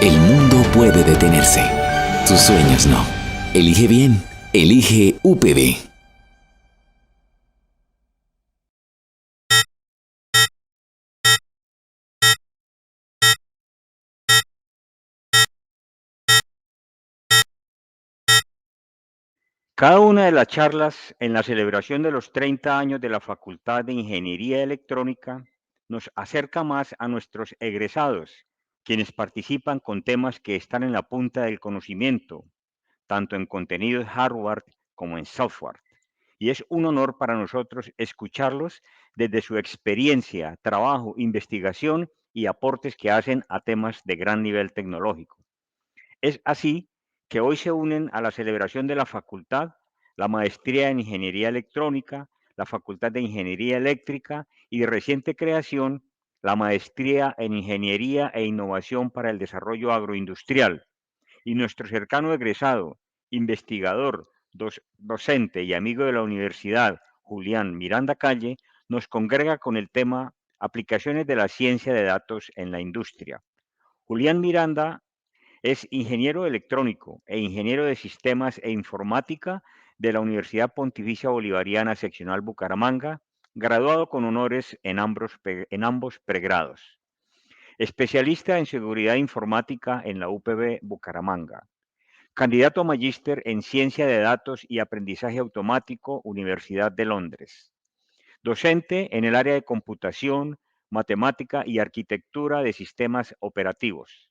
El mundo puede detenerse. Tus sueños no. Elige bien. Elige UPB. Cada una de las charlas en la celebración de los 30 años de la Facultad de Ingeniería Electrónica nos acerca más a nuestros egresados, quienes participan con temas que están en la punta del conocimiento, tanto en contenidos hardware como en software. Y es un honor para nosotros escucharlos desde su experiencia, trabajo, investigación y aportes que hacen a temas de gran nivel tecnológico. Es así que hoy se unen a la celebración de la facultad la maestría en Ingeniería Electrónica, la Facultad de Ingeniería Eléctrica y de reciente creación la maestría en Ingeniería e Innovación para el Desarrollo Agroindustrial. Y nuestro cercano egresado, investigador, docente y amigo de la universidad, Julián Miranda Calle, nos congrega con el tema Aplicaciones de la ciencia de datos en la industria. Julián Miranda es ingeniero electrónico e ingeniero de sistemas e informática de la Universidad Pontificia Bolivariana Seccional Bucaramanga, graduado con honores en ambos pregrados. Especialista en seguridad informática en la UPB Bucaramanga. Candidato a magíster en ciencia de datos y aprendizaje automático, Universidad de Londres. Docente en el área de computación, matemática y arquitectura de sistemas operativos.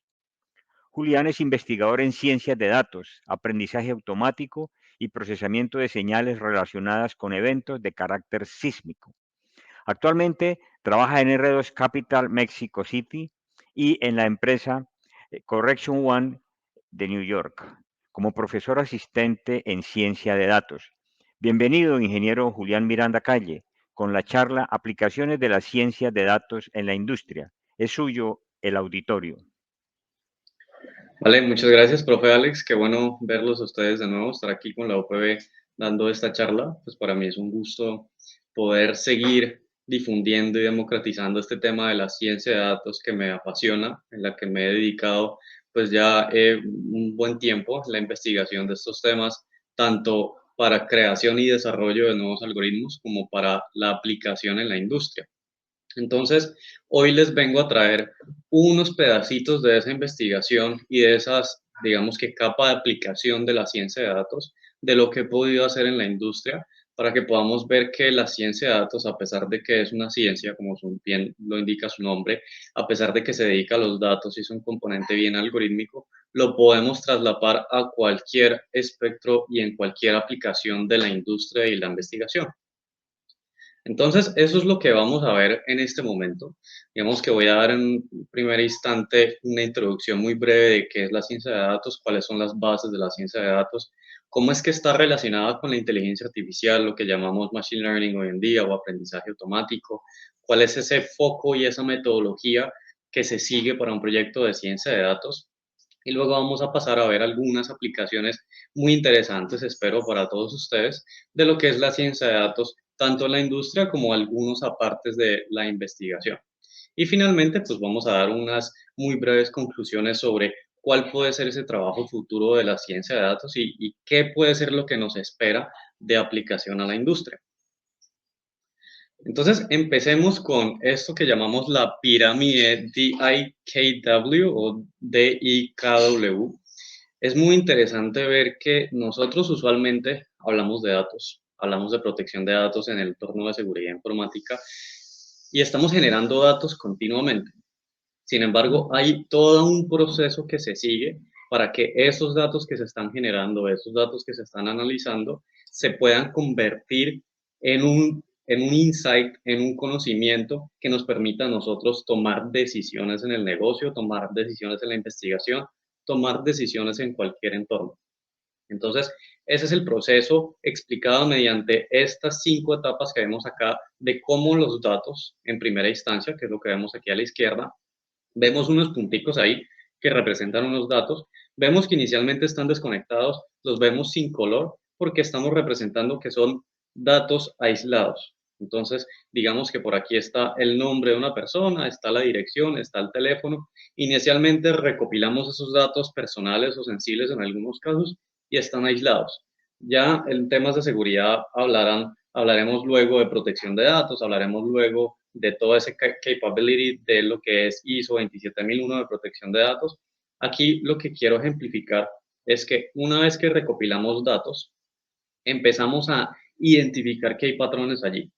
Julián es investigador en ciencias de datos, aprendizaje automático y procesamiento de señales relacionadas con eventos de carácter sísmico. Actualmente trabaja en R2 Capital Mexico City y en la empresa Correction One de New York como profesor asistente en ciencia de datos. Bienvenido, ingeniero Julián Miranda Calle, con la charla Aplicaciones de la ciencia de datos en la industria. Es suyo el auditorio. Vale, muchas gracias, profe Alex. Qué bueno verlos a ustedes de nuevo, estar aquí con la UPB dando esta charla. Pues para mí es un gusto poder seguir difundiendo y democratizando este tema de la ciencia de datos que me apasiona, en la que me he dedicado pues ya un buen tiempo, la investigación de estos temas, tanto para creación y desarrollo de nuevos algoritmos como para la aplicación en la industria. Entonces, hoy les vengo a traer unos pedacitos de esa investigación y de esas, digamos que capa de aplicación de la ciencia de datos, de lo que he podido hacer en la industria, para que podamos ver que la ciencia de datos, a pesar de que es una ciencia, como bien lo indica su nombre, a pesar de que se dedica a los datos y es un componente bien algorítmico, lo podemos trasladar a cualquier espectro y en cualquier aplicación de la industria y la investigación. Entonces, eso es lo que vamos a ver en este momento. Digamos que voy a dar en un primer instante una introducción muy breve de qué es la ciencia de datos, cuáles son las bases de la ciencia de datos, cómo es que está relacionada con la inteligencia artificial, lo que llamamos machine learning hoy en día o aprendizaje automático, cuál es ese foco y esa metodología que se sigue para un proyecto de ciencia de datos. Y luego vamos a pasar a ver algunas aplicaciones muy interesantes, espero, para todos ustedes, de lo que es la ciencia de datos, tanto en la industria como algunos apartes de la investigación. Y finalmente, pues vamos a dar unas muy breves conclusiones sobre cuál puede ser ese trabajo futuro de la ciencia de datos y qué puede ser lo que nos espera de aplicación a la industria. Entonces, empecemos con esto que llamamos la pirámide DIKW o DIKW. Es muy interesante ver que nosotros usualmente hablamos de datos, hablamos de protección de datos en el entorno de seguridad informática y estamos generando datos continuamente. Sin embargo, hay todo un proceso que se sigue para que esos datos que se están generando, esos datos que se están analizando, se puedan convertir en un insight, en un conocimiento que nos permita a nosotros tomar decisiones en el negocio, tomar decisiones en la investigación, tomar decisiones en cualquier entorno. Entonces, ese es el proceso explicado mediante estas 5 etapas que vemos acá de cómo los datos, en primera instancia, que es lo que vemos aquí a la izquierda, vemos unos punticos ahí que representan unos datos. Vemos que inicialmente están desconectados, los vemos sin color porque estamos representando que son datos aislados. Entonces, digamos que por aquí está el nombre de una persona, está la dirección, está el teléfono. Inicialmente recopilamos esos datos personales o sensibles en algunos casos y están aislados. Ya en temas de seguridad hablaremos luego de protección de datos, hablaremos luego de todo ese capability de lo que es ISO 27001 de protección de datos. Aquí lo que quiero ejemplificar es que una vez que recopilamos datos, empezamos a identificar que hay patrones allí.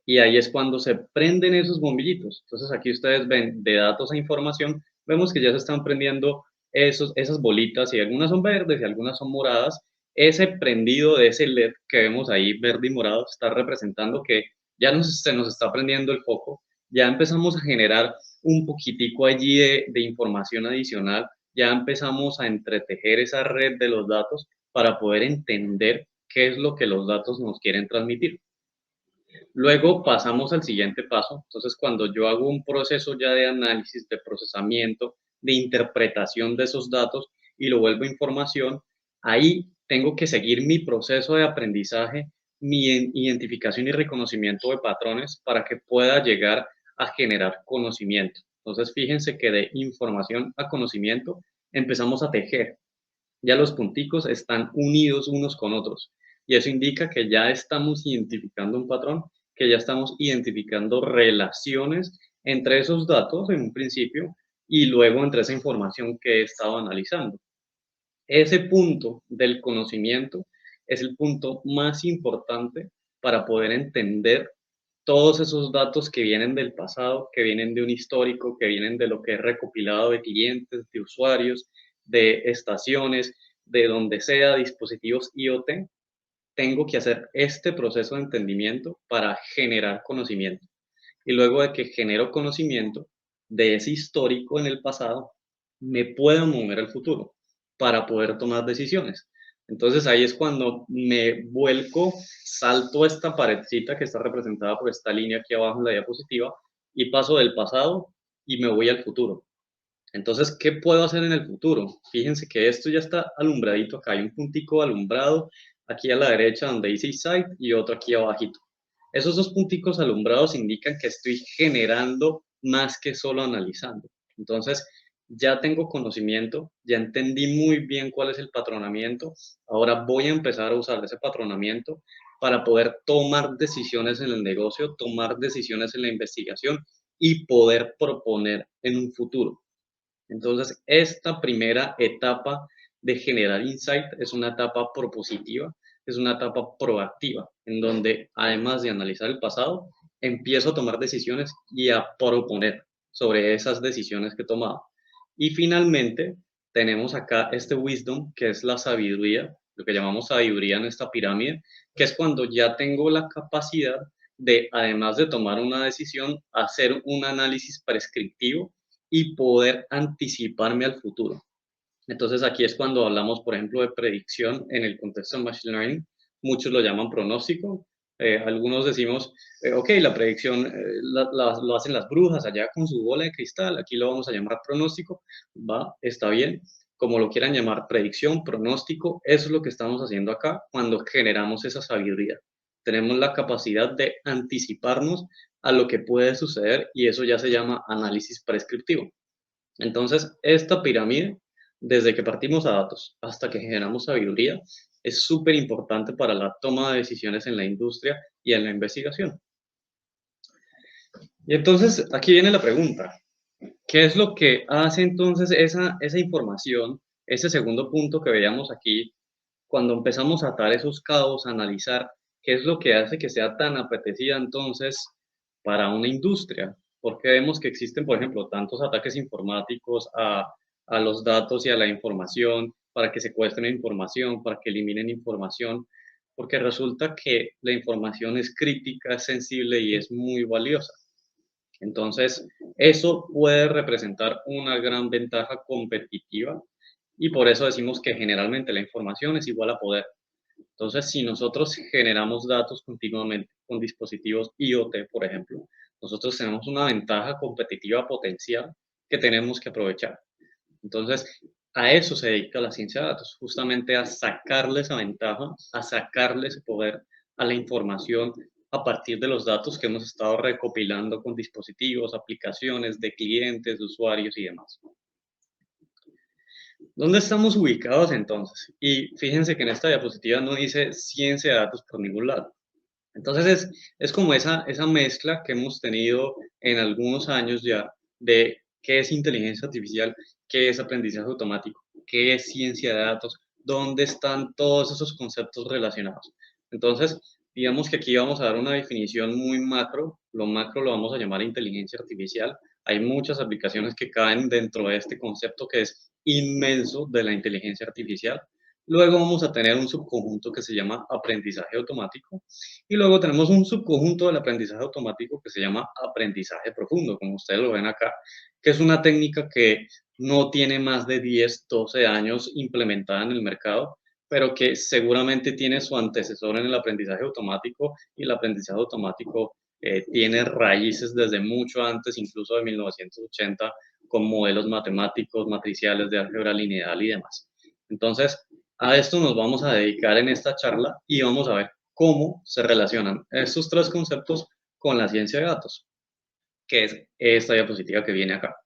Y ahí es cuando se prenden esos bombillitos. Entonces aquí ustedes ven de datos a información, vemos que ya se están prendiendo esas bolitas y algunas son verdes y algunas son moradas. Ese prendido de ese LED que vemos ahí, verde y morado, está representando que ya se nos está prendiendo el foco, ya empezamos a generar un poquitico allí de información adicional, ya empezamos a entretejer esa red de los datos para poder entender qué es lo que los datos nos quieren transmitir. Luego pasamos al siguiente paso. Entonces, cuando yo hago un proceso ya de análisis, de procesamiento, de interpretación de esos datos y lo vuelvo información, ahí tengo que seguir mi proceso de aprendizaje, mi identificación y reconocimiento de patrones para que pueda llegar a generar conocimiento. Entonces, fíjense que de información a conocimiento empezamos a tejer. Ya los punticos están unidos unos con otros y eso indica que ya estamos identificando un patrón, que ya estamos identificando relaciones entre esos datos en un principio y luego entre esa información que he estado analizando. Ese punto del conocimiento es el punto más importante para poder entender todos esos datos que vienen del pasado, que vienen de un histórico, que vienen de lo que he recopilado de clientes, de usuarios, de estaciones, de donde sea, dispositivos IoT. Tengo que hacer este proceso de entendimiento para generar conocimiento. Y luego de que genero conocimiento de ese histórico en el pasado, me puedo mover al futuro para poder tomar decisiones. Entonces ahí es cuando me vuelco, salto esta paredcita que está representada por esta línea aquí abajo en la diapositiva y paso del pasado y me voy al futuro. Entonces, ¿qué puedo hacer en el futuro? Fíjense que esto ya está alumbradito acá. Hay un puntico alumbrado aquí a la derecha donde dice Insight y otro aquí abajito. Esos dos punticos alumbrados indican que estoy generando más que solo analizando. Entonces, ya tengo conocimiento, ya entendí muy bien cuál es el patronamiento. Ahora voy a empezar a usar ese patronamiento para poder tomar decisiones en el negocio, tomar decisiones en la investigación y poder proponer en un futuro. Entonces, esta primera etapa de generar insight es una etapa propositiva, es una etapa proactiva, en donde además de analizar el pasado, empiezo a tomar decisiones y a proponer sobre esas decisiones que he tomado. Y finalmente, tenemos acá este wisdom, que es la sabiduría, lo que llamamos sabiduría en esta pirámide, que es cuando ya tengo la capacidad de, además de tomar una decisión, hacer un análisis prescriptivo y poder anticiparme al futuro. Entonces aquí es cuando hablamos, por ejemplo, de predicción en el contexto de Machine Learning. Muchos lo llaman pronóstico. Algunos decimos, ok, la predicción lo hacen las brujas allá con su bola de cristal. Aquí lo vamos a llamar pronóstico. Va, está bien. Como lo quieran llamar, predicción, pronóstico, eso es lo que estamos haciendo acá cuando generamos esa sabiduría. Tenemos la capacidad de anticiparnos a lo que puede suceder y eso ya se llama análisis prescriptivo. Entonces, esta pirámide, desde que partimos a datos hasta que generamos sabiduría, es súper importante para la toma de decisiones en la industria y en la investigación. Y entonces, aquí viene la pregunta. ¿Qué es lo que hace entonces esa información, ese segundo punto que veíamos aquí, cuando empezamos a atar esos cabos, a analizar qué es lo que hace que sea tan apetecida entonces para una industria? Porque vemos que existen, por ejemplo, tantos ataques informáticos a los datos y a la información, para que secuestren información, para que eliminen información, porque resulta que la información es crítica, es sensible y es muy valiosa. Entonces, eso puede representar una gran ventaja competitiva y por eso decimos que generalmente la información es igual a poder. Entonces, si nosotros generamos datos continuamente con dispositivos IoT, por ejemplo, nosotros tenemos una ventaja competitiva potencial que tenemos que aprovechar. Entonces, a eso se dedica la ciencia de datos, justamente a sacarle esa ventaja, a sacarle ese poder a la información, a partir de los datos que hemos estado recopilando con dispositivos, aplicaciones de clientes, de usuarios y demás. ¿Dónde estamos ubicados entonces? Y fíjense que en esta diapositiva no dice ciencia de datos por ningún lado. Entonces es como esa mezcla que hemos tenido en algunos años ya de qué es inteligencia artificial, qué es aprendizaje automático, qué es ciencia de datos, dónde están todos esos conceptos relacionados. Entonces, digamos que aquí vamos a dar una definición muy macro. Lo macro lo vamos a llamar inteligencia artificial. Hay muchas aplicaciones que caen dentro de este concepto que es inmenso de la inteligencia artificial. Luego vamos a tener un subconjunto que se llama aprendizaje automático y luego tenemos un subconjunto del aprendizaje automático que se llama aprendizaje profundo, como ustedes lo ven acá, que es una técnica que no tiene más de 10, 12 años implementada en el mercado, pero que seguramente tiene su antecesor en el aprendizaje automático y el aprendizaje automático tiene raíces desde mucho antes, incluso de 1980, con modelos matemáticos, matriciales de álgebra lineal y demás. Entonces, a esto nos vamos a dedicar en esta charla y vamos a ver cómo se relacionan estos tres conceptos con la ciencia de datos, que es esta diapositiva que viene acá.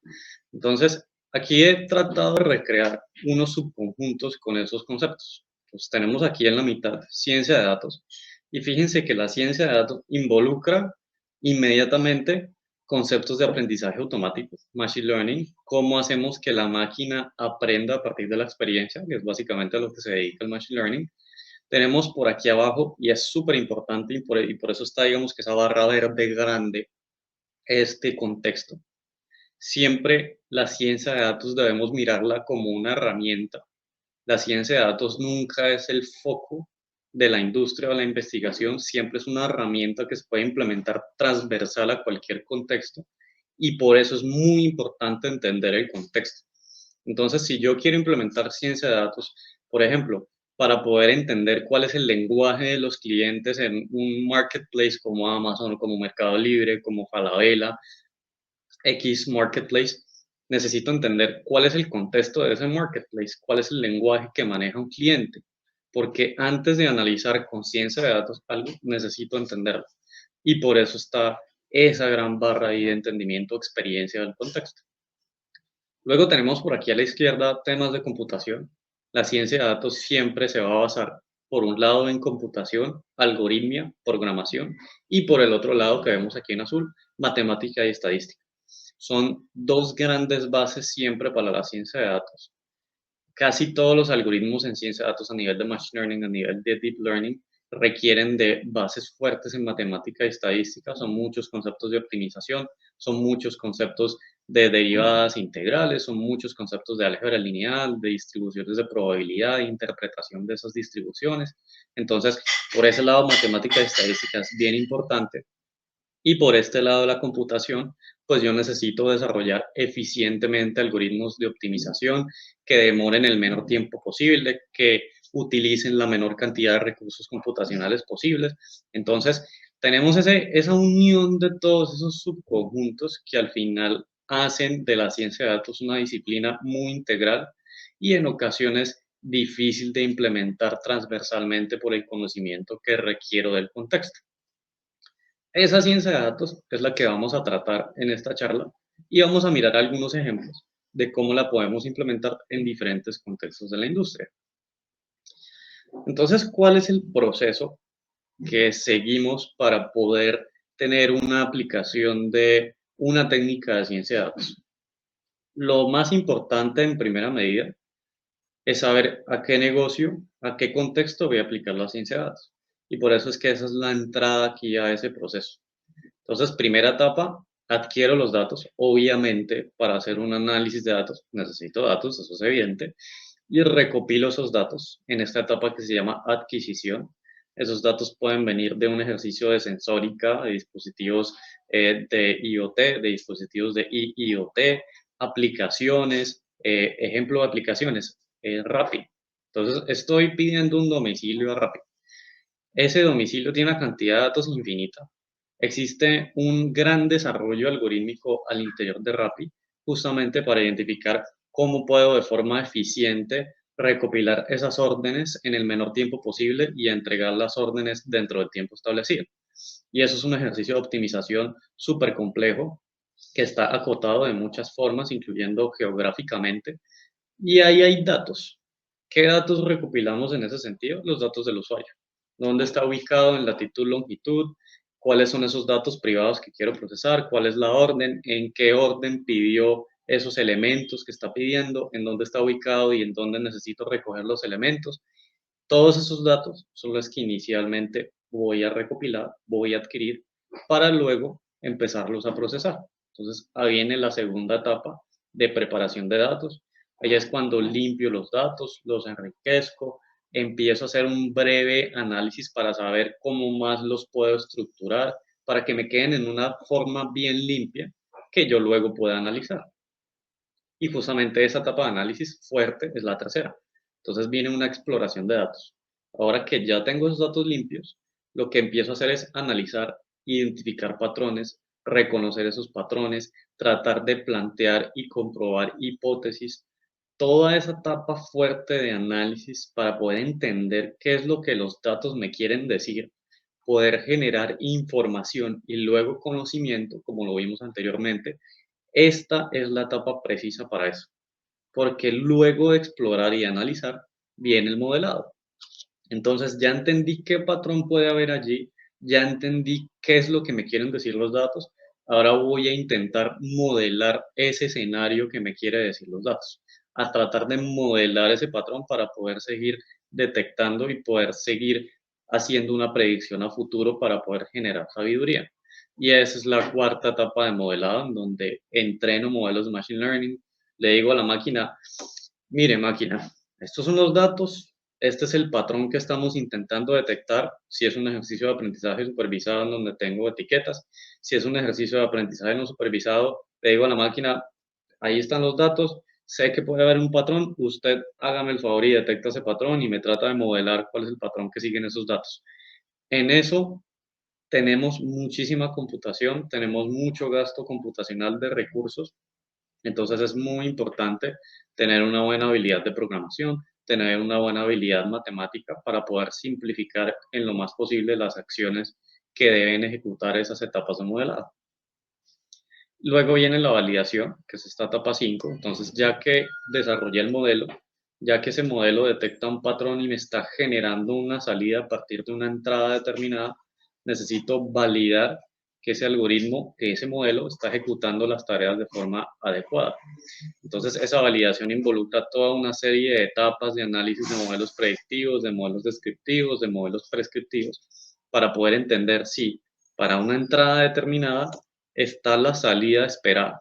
Entonces, aquí he tratado de recrear unos subconjuntos con esos conceptos. Entonces, tenemos aquí en la mitad ciencia de datos y fíjense que la ciencia de datos involucra inmediatamente conceptos de aprendizaje automático, machine learning, cómo hacemos que la máquina aprenda a partir de la experiencia, que es básicamente a lo que se dedica el machine learning. Tenemos por aquí abajo, y es súper importante, y por eso está, digamos, que esa barra verde grande, este contexto. Siempre la ciencia de datos debemos mirarla como una herramienta. La ciencia de datos nunca es el foco de la industria o la investigación, siempre es una herramienta que se puede implementar transversal a cualquier contexto y por eso es muy importante entender el contexto. Entonces, si yo quiero implementar ciencia de datos, por ejemplo, para poder entender cuál es el lenguaje de los clientes en un marketplace como Amazon, como Mercado Libre, como Falabella, X Marketplace, necesito entender cuál es el contexto de ese marketplace, cuál es el lenguaje que maneja un cliente, porque antes de analizar con ciencia de datos algo, necesito entenderlo. Y por eso está esa gran barra ahí de entendimiento, experiencia del contexto. Luego tenemos por aquí a la izquierda temas de computación. La ciencia de datos siempre se va a basar, por un lado, en computación, algoritmia, programación, y por el otro lado, que vemos aquí en azul, matemática y estadística. Son dos grandes bases siempre para la ciencia de datos. Casi todos los algoritmos en ciencia de datos a nivel de machine learning, a nivel de deep learning, requieren de bases fuertes en matemática y estadística. Son muchos conceptos de optimización, son muchos conceptos de derivadas integrales, son muchos conceptos de álgebra lineal, de distribuciones de probabilidad, de interpretación de esas distribuciones. Entonces, por ese lado, matemática y estadística es bien importante. Y por este lado de la computación, pues yo necesito desarrollar eficientemente algoritmos de optimización que demoren el menor tiempo posible, que utilicen la menor cantidad de recursos computacionales posibles. Entonces, tenemos esa unión de todos esos subconjuntos que al final hacen de la ciencia de datos una disciplina muy integral y en ocasiones difícil de implementar transversalmente por el conocimiento que requiero del contexto. Esa ciencia de datos es la que vamos a tratar en esta charla y vamos a mirar algunos ejemplos de cómo la podemos implementar en diferentes contextos de la industria. Entonces, ¿cuál es el proceso que seguimos para poder tener una aplicación de una técnica de ciencia de datos? Lo más importante en primera medida es saber a qué negocio, a qué contexto voy a aplicar la ciencia de datos. Y por eso es que esa es la entrada aquí a ese proceso. Entonces, primera etapa, adquiero los datos. Obviamente, para hacer un análisis de datos, necesito datos, eso es evidente, y recopilo esos datos en esta etapa que se llama adquisición. Esos datos pueden venir de un ejercicio de sensórica, de dispositivos de IoT, de dispositivos de IIoT, aplicaciones, ejemplo de aplicaciones, Rappi. Entonces, estoy pidiendo un domicilio a Rappi. Ese domicilio tiene una cantidad de datos infinita. Existe un gran desarrollo algorítmico al interior de Rappi, justamente para identificar cómo puedo de forma eficiente recopilar esas órdenes en el menor tiempo posible y entregar las órdenes dentro del tiempo establecido. Y eso es un ejercicio de optimización súper complejo que está acotado de muchas formas, incluyendo geográficamente. Y ahí hay datos. ¿Qué datos recopilamos en ese sentido? Los datos del usuario. ¿Dónde está ubicado en latitud, longitud? ¿Cuáles son esos datos privados que quiero procesar? ¿Cuál es la orden? ¿En qué orden pidió esos elementos que está pidiendo? ¿En dónde está ubicado y en dónde necesito recoger los elementos? Todos esos datos son los que inicialmente voy a recopilar, voy a adquirir, para luego empezarlos a procesar. Entonces, ahí viene la segunda etapa de preparación de datos. Allá es cuando limpio los datos, los enriquezco, empiezo a hacer un breve análisis para saber cómo más los puedo estructurar, para que me queden en una forma bien limpia que yo luego pueda analizar. Y justamente esa etapa de análisis fuerte es la tercera. Entonces viene una exploración de datos. Ahora que ya tengo esos datos limpios, lo que empiezo a hacer es analizar, identificar patrones, reconocer esos patrones, tratar de plantear y comprobar hipótesis. Toda esa etapa fuerte de análisis para poder entender qué es lo que los datos me quieren decir, poder generar información y luego conocimiento, como lo vimos anteriormente. Esta es la etapa precisa para eso, porque luego de explorar y analizar viene el modelado. Entonces ya entendí qué patrón puede haber allí, ya entendí qué es lo que me quieren decir los datos. Ahora voy a intentar modelar ese escenario que me quiere decir los datos, a tratar de modelar ese patrón para poder seguir detectando y poder seguir haciendo una predicción a futuro para poder generar sabiduría. Y esa es la cuarta etapa de modelado, en donde entreno modelos de Machine Learning. Le digo a la máquina, mire máquina, estos son los datos, este es el patrón que estamos intentando detectar. Si es un ejercicio de aprendizaje supervisado en donde tengo etiquetas, si es un ejercicio de aprendizaje no supervisado, le digo a la máquina, ahí están los datos, sé que puede haber un patrón, usted hágame el favor y detecta ese patrón y me trata de modelar cuál es el patrón que siguen esos datos. En eso tenemos muchísima computación, tenemos mucho gasto computacional de recursos, entonces es muy importante tener una buena habilidad de programación, tener una buena habilidad matemática para poder simplificar en lo más posible las acciones que deben ejecutar esas etapas de modelado. Luego viene la validación, que es esta etapa 5. Entonces, ya que desarrollé el modelo, ya que ese modelo detecta un patrón y me está generando una salida a partir de una entrada determinada, necesito validar que ese algoritmo, que ese modelo está ejecutando las tareas de forma adecuada. Entonces, esa validación involucra toda una serie de etapas de análisis de modelos predictivos, de modelos descriptivos, de modelos prescriptivos, para poder entender si para una entrada determinada está la salida esperada.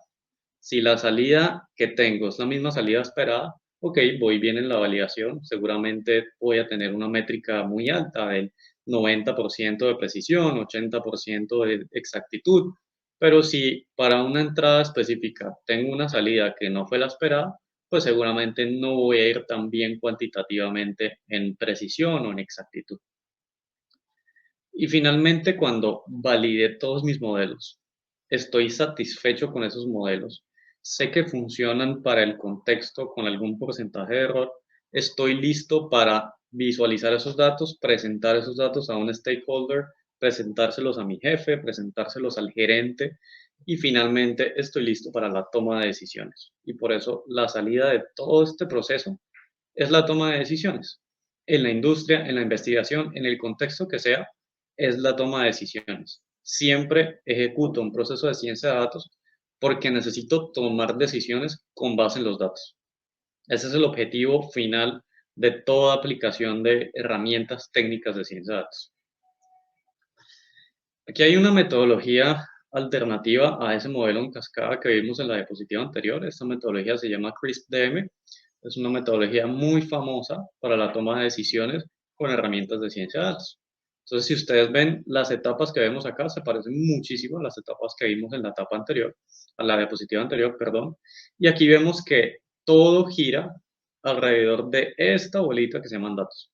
Si la salida que tengo es la misma salida esperada, ok, voy bien en la validación, seguramente voy a tener una métrica muy alta del 90% de precisión, 80% de exactitud, pero si para una entrada específica tengo una salida que no fue la esperada, pues seguramente no voy a ir tan bien cuantitativamente en precisión o en exactitud. Y finalmente, cuando validé todos mis modelos, estoy satisfecho con esos modelos, sé que funcionan para el contexto con algún porcentaje de error, estoy listo para visualizar esos datos, presentar esos datos a un stakeholder, presentárselos a mi jefe, presentárselos al gerente y finalmente estoy listo para la toma de decisiones. Y por eso la salida de todo este proceso es la toma de decisiones. En la industria, en la investigación, en el contexto que sea, es la toma de decisiones. Siempre ejecuto un proceso de ciencia de datos porque necesito tomar decisiones con base en los datos. Ese es el objetivo final de toda aplicación de herramientas técnicas de ciencia de datos. Aquí hay una metodología alternativa a ese modelo en cascada que vimos en la diapositiva anterior. Esta metodología se llama CRISP-DM. Es una metodología muy famosa para la toma de decisiones con herramientas de ciencia de datos. Entonces, si ustedes ven, las etapas que vemos acá se parecen muchísimo a las etapas que vimos en la etapa anterior, a la diapositiva anterior, perdón. Y aquí vemos que todo gira alrededor de esta bolita que se llaman datos.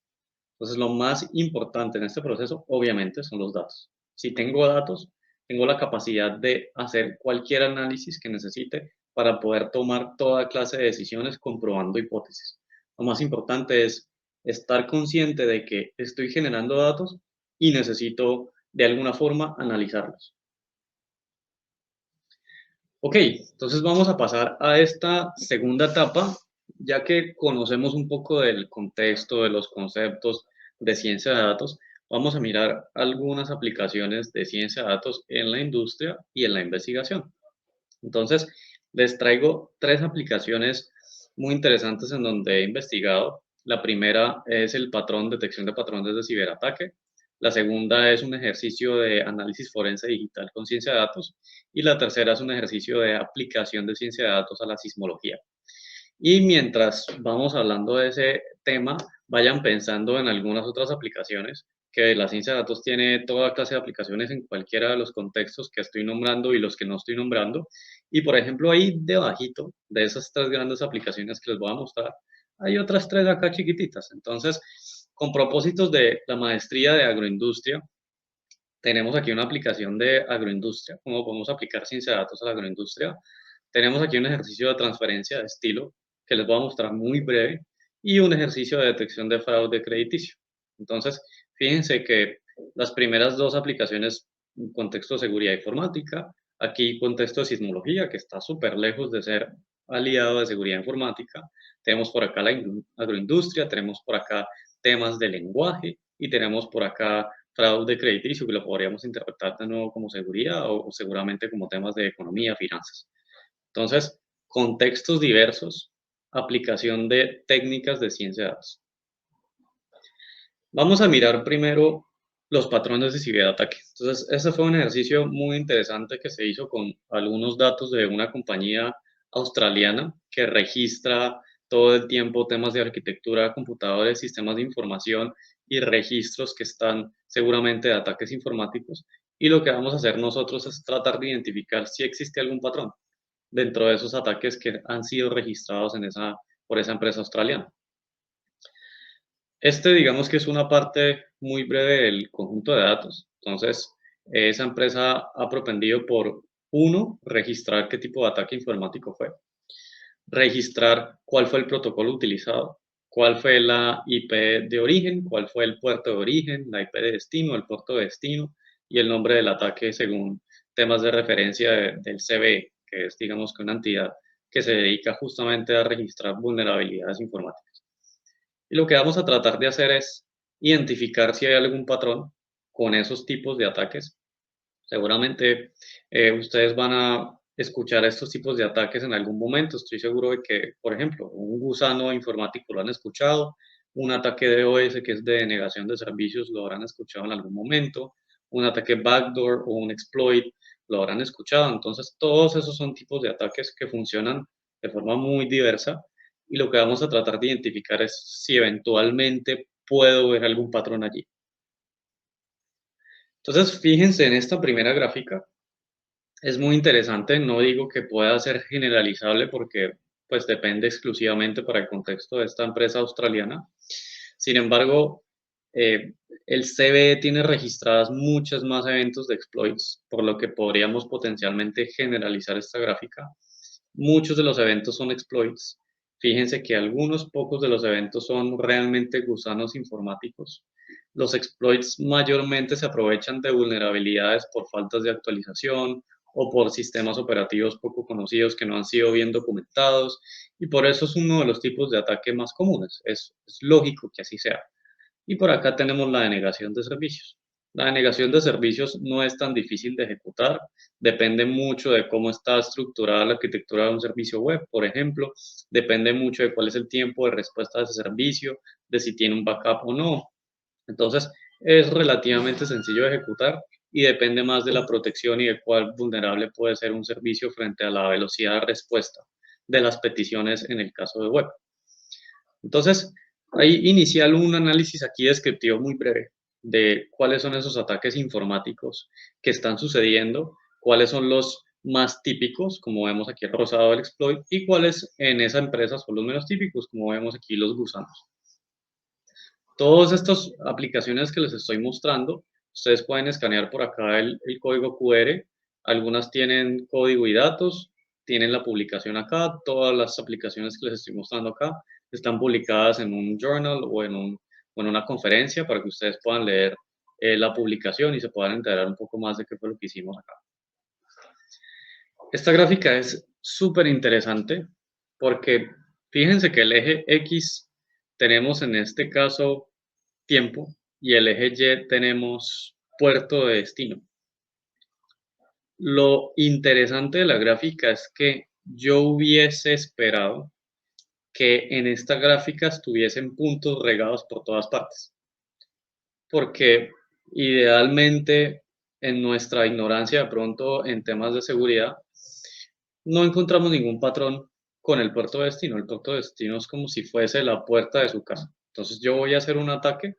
Entonces, lo más importante en este proceso, obviamente, son los datos. Si tengo datos, tengo la capacidad de hacer cualquier análisis que necesite para poder tomar toda clase de decisiones comprobando hipótesis. Lo más importante es estar consciente de que estoy generando datos y necesito de alguna forma analizarlos. Ok, entonces vamos a pasar a esta segunda etapa, ya que conocemos un poco del contexto, de los conceptos de ciencia de datos, vamos a mirar algunas aplicaciones de ciencia de datos en la industria y en la investigación. Entonces, les traigo 3 aplicaciones muy interesantes en donde he investigado. La primera es el detección de patrones de ciberataque. La segunda es un ejercicio de análisis forense digital con ciencia de datos. Y la tercera es un ejercicio de aplicación de ciencia de datos a la sismología. Y mientras vamos hablando de ese tema, vayan pensando en algunas otras aplicaciones, que la ciencia de datos tiene toda clase de aplicaciones en cualquiera de los contextos que estoy nombrando y los que no estoy nombrando. Y por ejemplo, ahí debajito de esas 3 grandes aplicaciones que les voy a mostrar, hay otras 3 acá chiquititas. Entonces, con propósitos de la maestría de agroindustria, tenemos aquí una aplicación de agroindustria, cómo podemos aplicar ciencia de datos a la agroindustria. Tenemos aquí un ejercicio de transferencia de estilo que les voy a mostrar muy breve y un ejercicio de detección de fraude crediticio. Entonces, fíjense que las primeras 2 aplicaciones, en contexto de seguridad informática, aquí contexto de sismología, que está súper lejos de ser aliado de seguridad informática. Tenemos por acá la agroindustria, tenemos por acá temas de lenguaje y tenemos por acá fraude crediticio, que lo podríamos interpretar de nuevo como seguridad o seguramente como temas de economía, finanzas. Entonces, contextos diversos, aplicación de técnicas de ciencia de datos. Vamos a mirar primero los patrones de ciberataque. Entonces, ese fue un ejercicio muy interesante que se hizo con algunos datos de una compañía australiana que registra todo el tiempo temas de arquitectura de computadores, sistemas de información y registros que están seguramente de ataques informáticos. Y lo que vamos a hacer nosotros es tratar de identificar si existe algún patrón dentro de esos ataques que han sido registrados por esa empresa australiana. Digamos que es una parte muy breve del conjunto de datos. Entonces, esa empresa ha propendido por, uno, registrar qué tipo de ataque informático fue, registrar cuál fue el protocolo utilizado, cuál fue la IP de origen, cuál fue el puerto de origen, la IP de destino, el puerto de destino y el nombre del ataque según temas de referencia del CVE, que es, digamos, que una entidad que se dedica justamente a registrar vulnerabilidades informáticas. Y lo que vamos a tratar de hacer es identificar si hay algún patrón con esos tipos de ataques. Seguramente ustedes van a escuchar estos tipos de ataques en algún momento. Estoy seguro de que, por ejemplo, un gusano informático lo han escuchado, un ataque de DOS que es de denegación de servicios lo habrán escuchado en algún momento, un ataque backdoor o un exploit lo habrán escuchado. Entonces, todos esos son tipos de ataques que funcionan de forma muy diversa y lo que vamos a tratar de identificar es si eventualmente puedo ver algún patrón allí. Entonces, fíjense en esta primera gráfica, es muy interesante, no digo que pueda ser generalizable porque pues depende exclusivamente para el contexto de esta empresa australiana. Sin embargo, eh, el CVE tiene registradas muchos más eventos de exploits, por lo que podríamos potencialmente generalizar esta gráfica. Muchos de los eventos son exploits. Fíjense que algunos pocos de los eventos son realmente gusanos informáticos. Los exploits mayormente se aprovechan de vulnerabilidades por faltas de actualización o por sistemas operativos poco conocidos que no han sido bien documentados, y por eso es uno de los tipos de ataque más comunes. Es lógico que así sea. Y por acá tenemos la denegación de servicios. La denegación de servicios no es tan difícil de ejecutar, depende mucho de cómo está estructurada la arquitectura de un servicio web, por ejemplo, depende mucho de cuál es el tiempo de respuesta de ese servicio, de si tiene un backup o no. Entonces, es relativamente sencillo de ejecutar y depende más de la protección y de cuál vulnerable puede ser un servicio frente a la velocidad de respuesta de las peticiones en el caso de web. Entonces, ahí inicial un análisis aquí descriptivo muy breve de cuáles son esos ataques informáticos que están sucediendo, cuáles son los más típicos, como vemos aquí el rosado del exploit, y cuáles en esa empresa son los menos típicos, como vemos aquí los gusanos. Todas estas aplicaciones que les estoy mostrando, ustedes pueden escanear por acá el código QR. Algunas tienen código y datos, tienen la publicación acá. Todas las aplicaciones que les estoy mostrando acá están publicadas en un journal o en una conferencia para que ustedes puedan leer la publicación y se puedan enterar un poco más de qué fue lo que hicimos acá. Esta gráfica es súper interesante porque fíjense que el eje X tenemos en este caso tiempo y el eje Y tenemos puerto de destino. Lo interesante de la gráfica es que yo hubiese esperado que en esta gráfica estuviesen puntos regados por todas partes, porque idealmente en nuestra ignorancia de pronto en temas de seguridad no encontramos ningún patrón con el puerto de destino. El puerto de destino es como si fuese la puerta de su casa. Entonces yo voy a hacer un ataque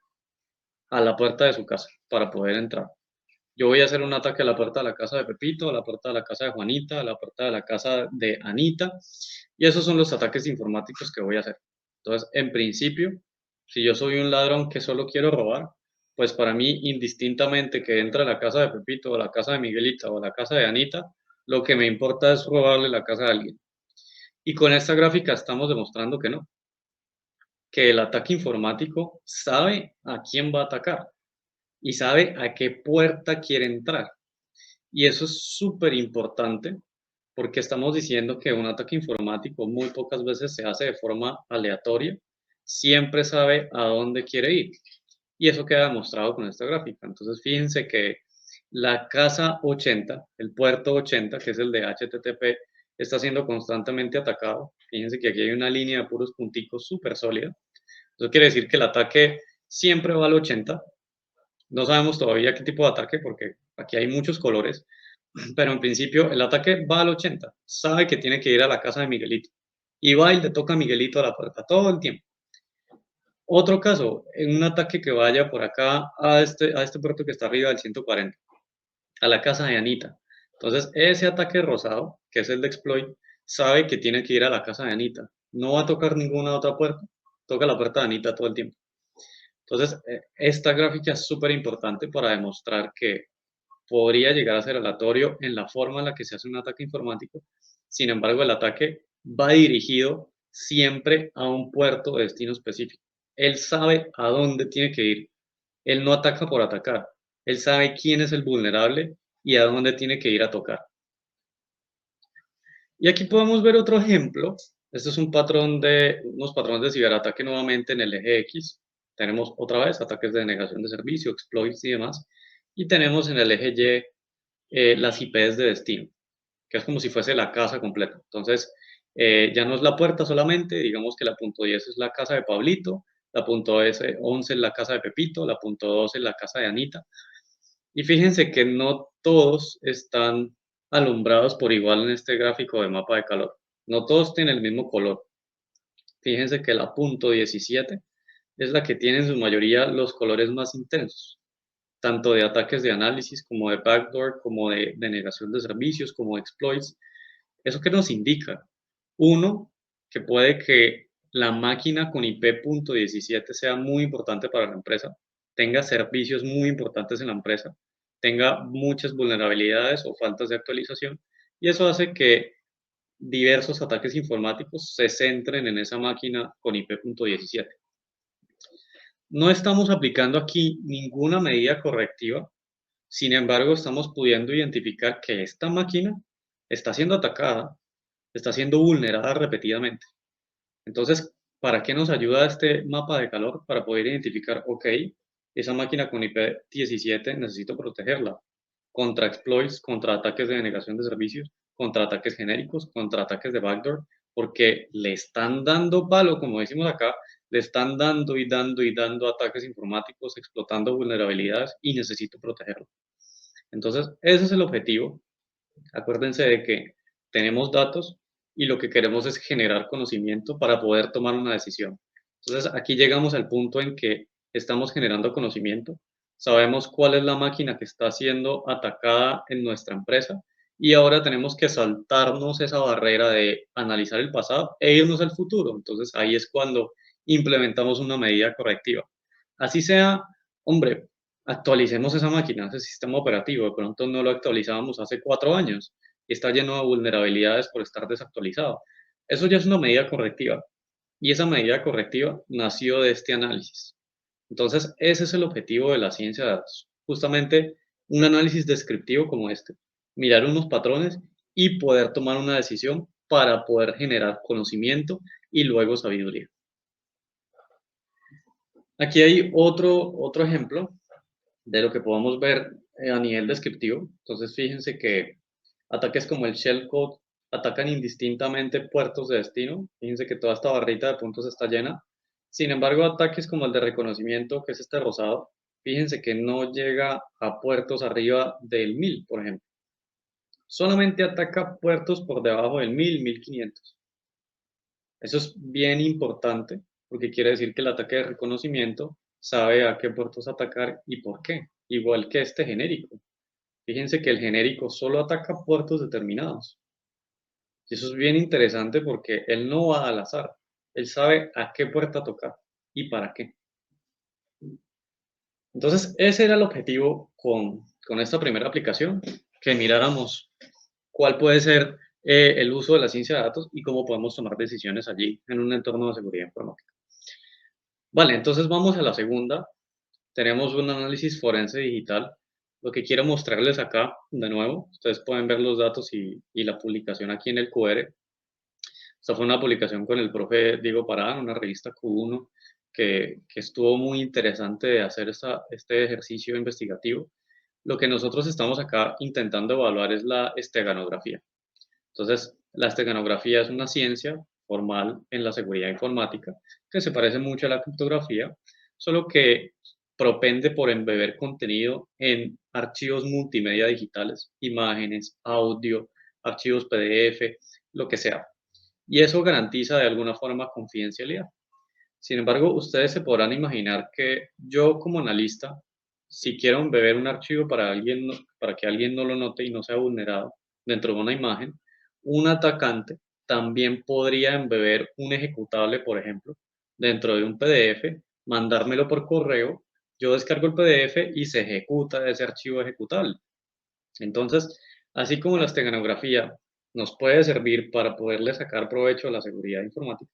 a la puerta de su casa para poder entrar. Yo voy a hacer un ataque a la puerta de la casa de Pepito, a la puerta de la casa de Juanita, a la puerta de la casa de Anita, y esos son los ataques informáticos que voy a hacer. Entonces, en principio, si yo soy un ladrón que solo quiero robar, pues para mí, indistintamente que entre a la casa de Pepito, o la casa de Miguelita, o la casa de Anita, lo que me importa es robarle la casa a alguien. Y con esta gráfica estamos demostrando que no, que el ataque informático sabe a quién va a atacar y sabe a qué puerta quiere entrar. Y eso es súper importante porque estamos diciendo que un ataque informático muy pocas veces se hace de forma aleatoria, siempre sabe a dónde quiere ir. Y eso queda demostrado con esta gráfica. Entonces, fíjense que la casa 80, el puerto 80, que es el de HTTP, está siendo constantemente atacado. Fíjense que aquí hay una línea de puros punticos súper sólida. Eso quiere decir que el ataque siempre va al 80. No sabemos todavía qué tipo de ataque porque aquí hay muchos colores, pero en principio el ataque va al 80. Sabe que tiene que ir a la casa de Miguelito. Y va y le toca a Miguelito a la puerta todo el tiempo. Otro caso, en un ataque que vaya por acá a este puerto que está arriba del 140, a la casa de Anita. Entonces, ese ataque rosado, que es el de exploit, sabe que tiene que ir a la casa de Anita. No va a tocar ninguna otra puerta, toca la puerta de Anita todo el tiempo. Entonces, esta gráfica es súper importante para demostrar que podría llegar a ser aleatorio en la forma en la que se hace un ataque informático. Sin embargo, el ataque va dirigido siempre a un puerto de destino específico. Él sabe a dónde tiene que ir. Él no ataca por atacar. Él sabe quién es el vulnerable y a dónde tiene que ir a tocar. Y aquí podemos ver otro ejemplo. Este es un patrón unos patrones de ciberataque nuevamente en el eje X. Tenemos otra vez ataques de denegación de servicio, exploits y demás. Y tenemos en el eje Y las IPs de destino, que es como si fuese la casa completa. Entonces, ya no es la puerta solamente, digamos que la punto 10 es la casa de Pablito, la punto 11 es la casa de Pepito, la punto 12 es la casa de Anita. Y fíjense que no todos están alumbrados por igual en este gráfico de mapa de calor. No todos tienen el mismo color. Fíjense que la punto 17 es la que tiene en su mayoría los colores más intensos, tanto de ataques de análisis como de backdoor, como de denegación de servicios, como de exploits. ¿Eso qué nos indica? Uno, que puede que la máquina con IP.17 sea muy importante para la empresa, tenga servicios muy importantes en la empresa, tenga muchas vulnerabilidades o faltas de actualización, y eso hace que diversos ataques informáticos se centren en esa máquina con IP.17. No estamos aplicando aquí ninguna medida correctiva, sin embargo, estamos pudiendo identificar que esta máquina está siendo atacada, está siendo vulnerada repetidamente. Entonces, ¿para qué nos ayuda este mapa de calor? Para poder identificar, ok, esa máquina con IP17 necesito protegerla contra exploits, contra ataques de denegación de servicios, contra ataques genéricos, contra ataques de backdoor, porque le están dando palo, como decimos acá, le están dando y dando y dando ataques informáticos, explotando vulnerabilidades y necesito protegerlo. Entonces, ese es el objetivo. Acuérdense de que tenemos datos y lo que queremos es generar conocimiento para poder tomar una decisión. Entonces, aquí llegamos al punto en que estamos generando conocimiento, sabemos cuál es la máquina que está siendo atacada en nuestra empresa y ahora tenemos que saltarnos esa barrera de analizar el pasado e irnos al futuro. Entonces, ahí es cuando implementamos una medida correctiva. Así sea, hombre, actualicemos esa máquina, ese sistema operativo. De pronto no lo actualizábamos hace 4 años y está lleno de vulnerabilidades por estar desactualizado. Eso ya es una medida correctiva. Y esa medida correctiva nació de este análisis. Entonces, ese es el objetivo de la ciencia de datos. justamente un análisis descriptivo como este, mirar unos patrones y poder tomar una decisión para poder generar conocimiento y luego sabiduría. Aquí hay otro ejemplo de lo que podemos ver a nivel descriptivo. Entonces, fíjense que ataques como el shellcode atacan indistintamente puertos de destino. Fíjense que toda esta barrita de puntos está llena. Sin embargo, ataques como el de reconocimiento, que es este rosado, fíjense que no llega a puertos arriba del 1000, por ejemplo. Solamente ataca puertos por debajo del 1000, 1500. Eso es bien importante porque quiere decir que el ataque de reconocimiento sabe a qué puertos atacar y por qué, igual que este genérico. Fíjense que el genérico solo ataca puertos determinados. Y eso es bien interesante porque él no va al azar. Él sabe a qué puerta tocar y para qué. Entonces, ese era el objetivo con esta primera aplicación, que miráramos cuál puede ser el uso de la ciencia de datos y cómo podemos tomar decisiones allí en un entorno de seguridad informática. Vale, entonces vamos a la segunda. Tenemos un análisis forense digital. Lo que quiero mostrarles acá, de nuevo, ustedes pueden ver los datos y la publicación aquí en el QR. Esta fue una publicación con el profe Diego Parada, una revista Q1, que estuvo muy interesante de hacer este ejercicio investigativo. Lo que nosotros estamos acá intentando evaluar es la esteganografía. Entonces, la esteganografía es una ciencia formal en la seguridad informática que se parece mucho a la criptografía, solo que propende por embeber contenido en archivos multimedia digitales, imágenes, audio, archivos PDF, lo que sea. Y eso garantiza de alguna forma confidencialidad. Sin embargo, ustedes se podrán imaginar que yo como analista, si quiero embeber un archivo para que alguien no lo note y no sea vulnerado dentro de una imagen, un atacante también podría embeber un ejecutable, por ejemplo, dentro de un PDF, mandármelo por correo, yo descargo el PDF y se ejecuta ese archivo ejecutable. Entonces, así como la esteganografía nos puede servir para poderle sacar provecho a la seguridad informática,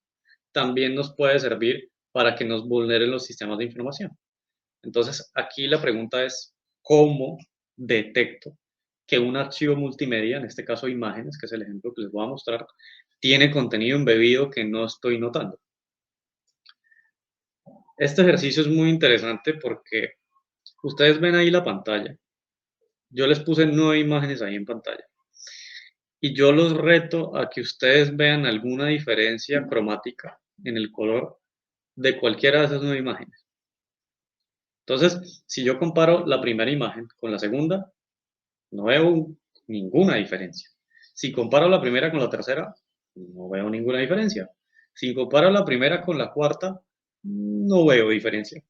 también nos puede servir para que nos vulneren los sistemas de información. Entonces, aquí la pregunta es, ¿cómo detecto que un archivo multimedia, en este caso imágenes, que es el ejemplo que les voy a mostrar, tiene contenido embebido que no estoy notando? Este ejercicio es muy interesante porque ustedes ven ahí la pantalla. Yo les puse 9 imágenes ahí en pantalla. Y yo los reto a que ustedes vean alguna diferencia cromática en el color de cualquiera de esas 9 imágenes. Entonces, si yo comparo la primera imagen con la segunda, no veo ninguna diferencia. Si comparo la primera con la tercera, no veo ninguna diferencia. Si comparo la primera con la cuarta, no veo diferencia.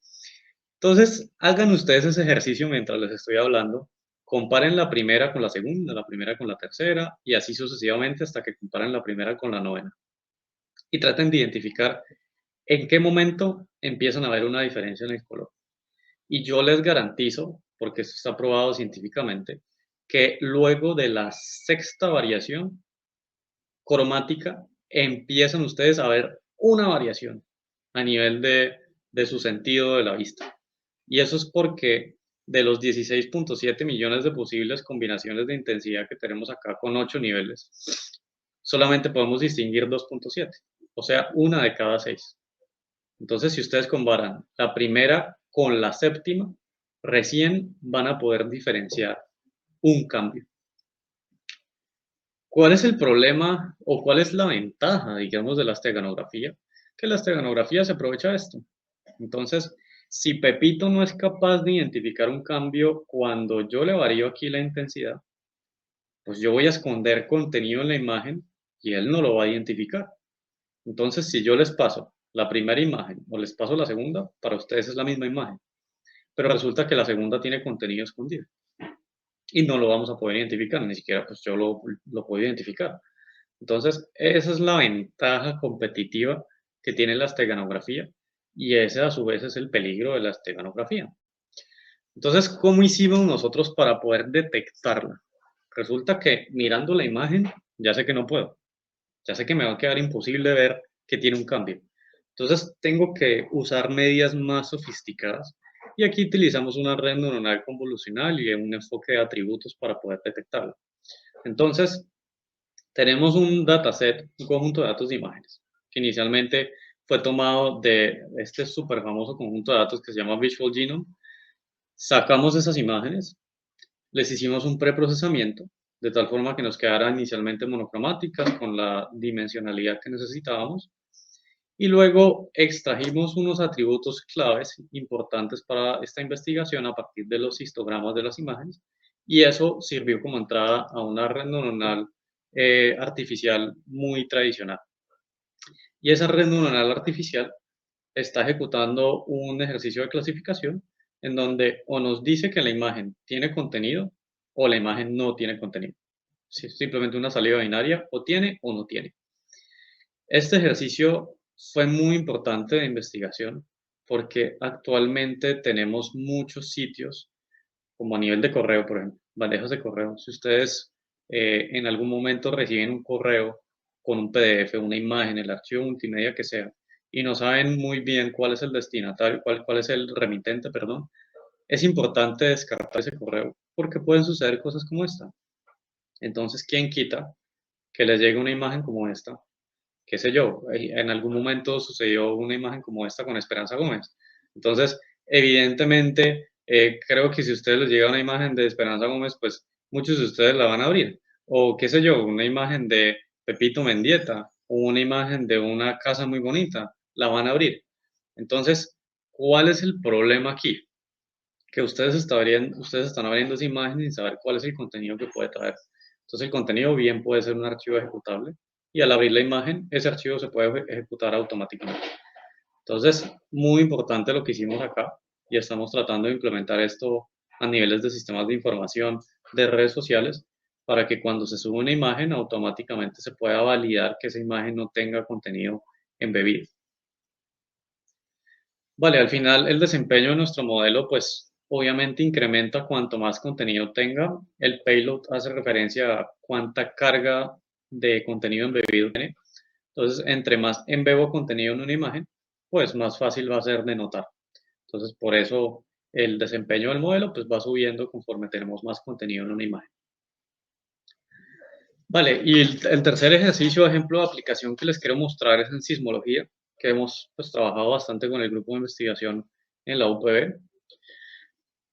Entonces, hagan ustedes ese ejercicio mientras les estoy hablando. Comparen la primera con la segunda, la primera con la tercera, y así sucesivamente hasta que comparen la primera con la novena. Y traten de identificar en qué momento empiezan a ver una diferencia en el color. Y yo les garantizo, porque esto está probado científicamente, que luego de la sexta variación cromática empiezan ustedes a ver una variación a nivel de su sentido de la vista. Y eso es porque de los 16.7 millones de posibles combinaciones de intensidad que tenemos acá con 8 niveles, solamente podemos distinguir 2.7, o sea, una de cada 6. Entonces, si ustedes comparan la primera con la séptima, recién van a poder diferenciar un cambio. ¿Cuál es el problema o cuál es la ventaja, digamos, de la esteganografía? Que la esteganografía se aprovecha de esto. Entonces, si Pepito no es capaz de identificar un cambio cuando yo le varío aquí la intensidad, pues yo voy a esconder contenido en la imagen y él no lo va a identificar. Entonces, si yo les paso la primera imagen o les paso la segunda, para ustedes es la misma imagen, pero resulta que la segunda tiene contenido escondido y no lo vamos a poder identificar, ni siquiera pues yo lo puedo identificar. Entonces, esa es la ventaja competitiva que tiene la esteganografía y ese a su vez es el peligro de la esteganografía. Entonces, ¿cómo hicimos nosotros para poder detectarla? Resulta que mirando la imagen, ya sé que no puedo. Ya sé que me va a quedar imposible ver que tiene un cambio. Entonces, tengo que usar medidas más sofisticadas Y aquí utilizamos una red neuronal convolucional y un enfoque de atributos para poder detectarlo. Entonces, tenemos un dataset, un conjunto de datos de imágenes, que inicialmente fue tomado de este súper famoso conjunto de datos que se llama Visual Genome. Sacamos esas imágenes, les hicimos un preprocesamiento, de tal forma que nos quedaran inicialmente monocromáticas con la dimensionalidad que necesitábamos, y luego extrajimos unos atributos claves importantes para esta investigación a partir de los histogramas de las imágenes, y eso sirvió como entrada a una red neuronal artificial muy tradicional. Y esa red neuronal artificial está ejecutando un ejercicio de clasificación en donde o nos dice que la imagen tiene contenido o la imagen no tiene contenido. Es simplemente una salida binaria, o tiene o no tiene. Este ejercicio fue muy importante de investigación porque actualmente tenemos muchos sitios, como a nivel de correo, por ejemplo, bandejas de correo. Si ustedes en algún momento reciben un correo con un PDF, una imagen, el archivo multimedia que sea, y no saben muy bien cuál es el destinatario, cuál es el remitente, perdón, es importante descartar ese correo porque pueden suceder cosas como esta. Entonces, ¿quién quita que les llegue una imagen como esta? Qué sé yo, en algún momento sucedió una imagen como esta con Esperanza Gómez. Entonces, evidentemente, creo que si a ustedes les llega una imagen de Esperanza Gómez, pues muchos de ustedes la van a abrir. O qué sé yo, una imagen de Pepito Mendieta o una imagen de una casa muy bonita, la van a abrir. Entonces, ¿cuál es el problema aquí? Que ustedes están abriendo esa imagen sin saber cuál es el contenido que puede traer. Entonces, el contenido bien puede ser un archivo ejecutable y al abrir la imagen, ese archivo se puede ejecutar automáticamente. Entonces, muy importante lo que hicimos acá y estamos tratando de implementar esto a niveles de sistemas de información de redes sociales para que cuando se sube una imagen automáticamente se pueda validar que esa imagen no tenga contenido embebido. Vale, al final el desempeño de nuestro modelo, pues obviamente incrementa cuanto más contenido tenga. El payload hace referencia a cuánta carga de contenido embebido tiene. Entonces, entre más embebo contenido en una imagen, pues más fácil va a ser de notar. Entonces, por eso el desempeño del modelo pues va subiendo conforme tenemos más contenido en una imagen. Vale, y el tercer ejercicio, ejemplo de aplicación que les quiero mostrar es en sismología, que hemos pues, trabajado bastante con el grupo de investigación en la UPB.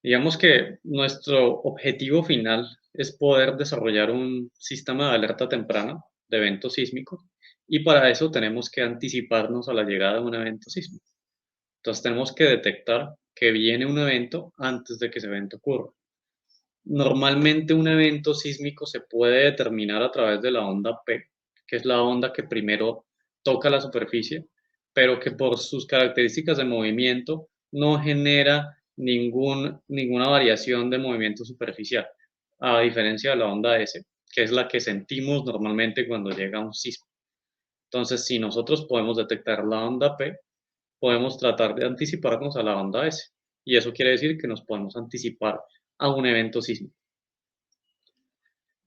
Digamos que nuestro objetivo final es poder desarrollar un sistema de alerta temprana de eventos sísmicos y para eso tenemos que anticiparnos a la llegada de un evento sísmico. Entonces tenemos que detectar que viene un evento antes de que ese evento ocurra. Normalmente un evento sísmico se puede determinar a través de la onda P, que es la onda que primero toca la superficie, pero que por sus características de movimiento no genera ninguna variación de movimiento superficial, a diferencia de la onda S, que es la que sentimos normalmente cuando llega un sismo. Entonces, si nosotros podemos detectar la onda P, podemos tratar de anticiparnos a la onda S. Y eso quiere decir que nos podemos anticipar a un evento sísmico.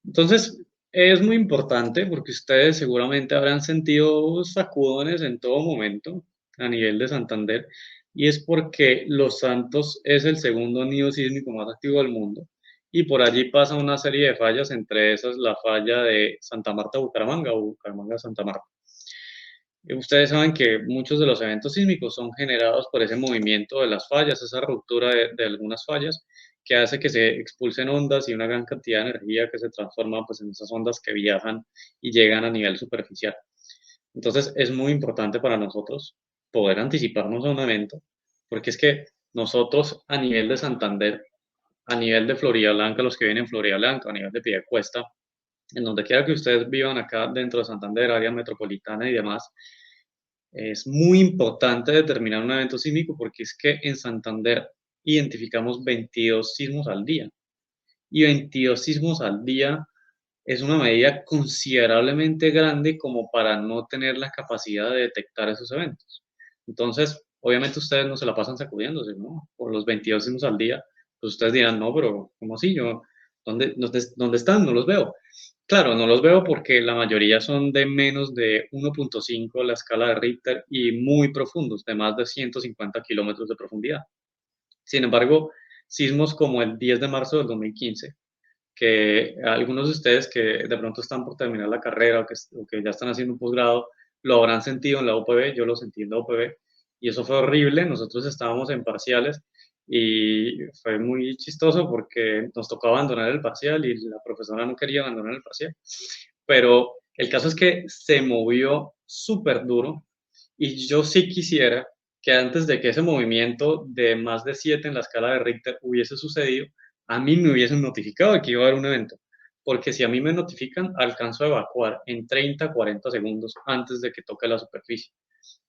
Entonces, es muy importante porque ustedes seguramente habrán sentido sacudones en todo momento a nivel de Santander, y es porque Los Santos es el segundo nido sísmico más activo del mundo, y por allí pasa una serie de fallas, entre esas la falla de Santa Marta-Bucaramanga o Bucaramanga-Santa Marta. Ustedes saben que muchos de los eventos sísmicos son generados por ese movimiento de las fallas, esa ruptura de algunas fallas, que hace que se expulsen ondas y una gran cantidad de energía que se transforma pues, en esas ondas que viajan y llegan a nivel superficial. Entonces es muy importante para nosotros poder anticiparnos a un evento, porque es que nosotros a nivel de Santander, a nivel de Florida Blanca, los que vienen en Florida Blanca, a nivel de Piedecuesta, en donde quiera que ustedes vivan acá dentro de Santander, área metropolitana y demás, es muy importante determinar un evento sísmico porque es que en Santander identificamos 22 sismos al día. Y 22 sismos al día es una medida considerablemente grande como para no tener la capacidad de detectar esos eventos. Entonces, obviamente ustedes no se la pasan sacudiéndose, ¿no? Por los 22 sismos al día, pues ustedes dirán, no, pero ¿cómo así? ¿Dónde están? No los veo. Claro, no los veo porque la mayoría son de menos de 1.5 la escala de Richter y muy profundos, de más de 150 kilómetros de profundidad. Sin embargo, sismos como el 10 de marzo del 2015, que algunos de ustedes que de pronto están por terminar la carrera o que ya están haciendo un posgrado, lo habrán sentido en la UPB, yo lo sentí en la UPB, y eso fue horrible. Nosotros estábamos en parciales y fue muy chistoso porque nos tocó abandonar el parcial y la profesora no quería abandonar el parcial. Pero el caso es que se movió súper duro y yo sí quisiera que antes de que ese movimiento de más de 7 en la escala de Richter hubiese sucedido, a mí me hubiesen notificado de que iba a haber un evento. Porque si a mí me notifican, alcanzo a evacuar en 30, 40 segundos antes de que toque la superficie.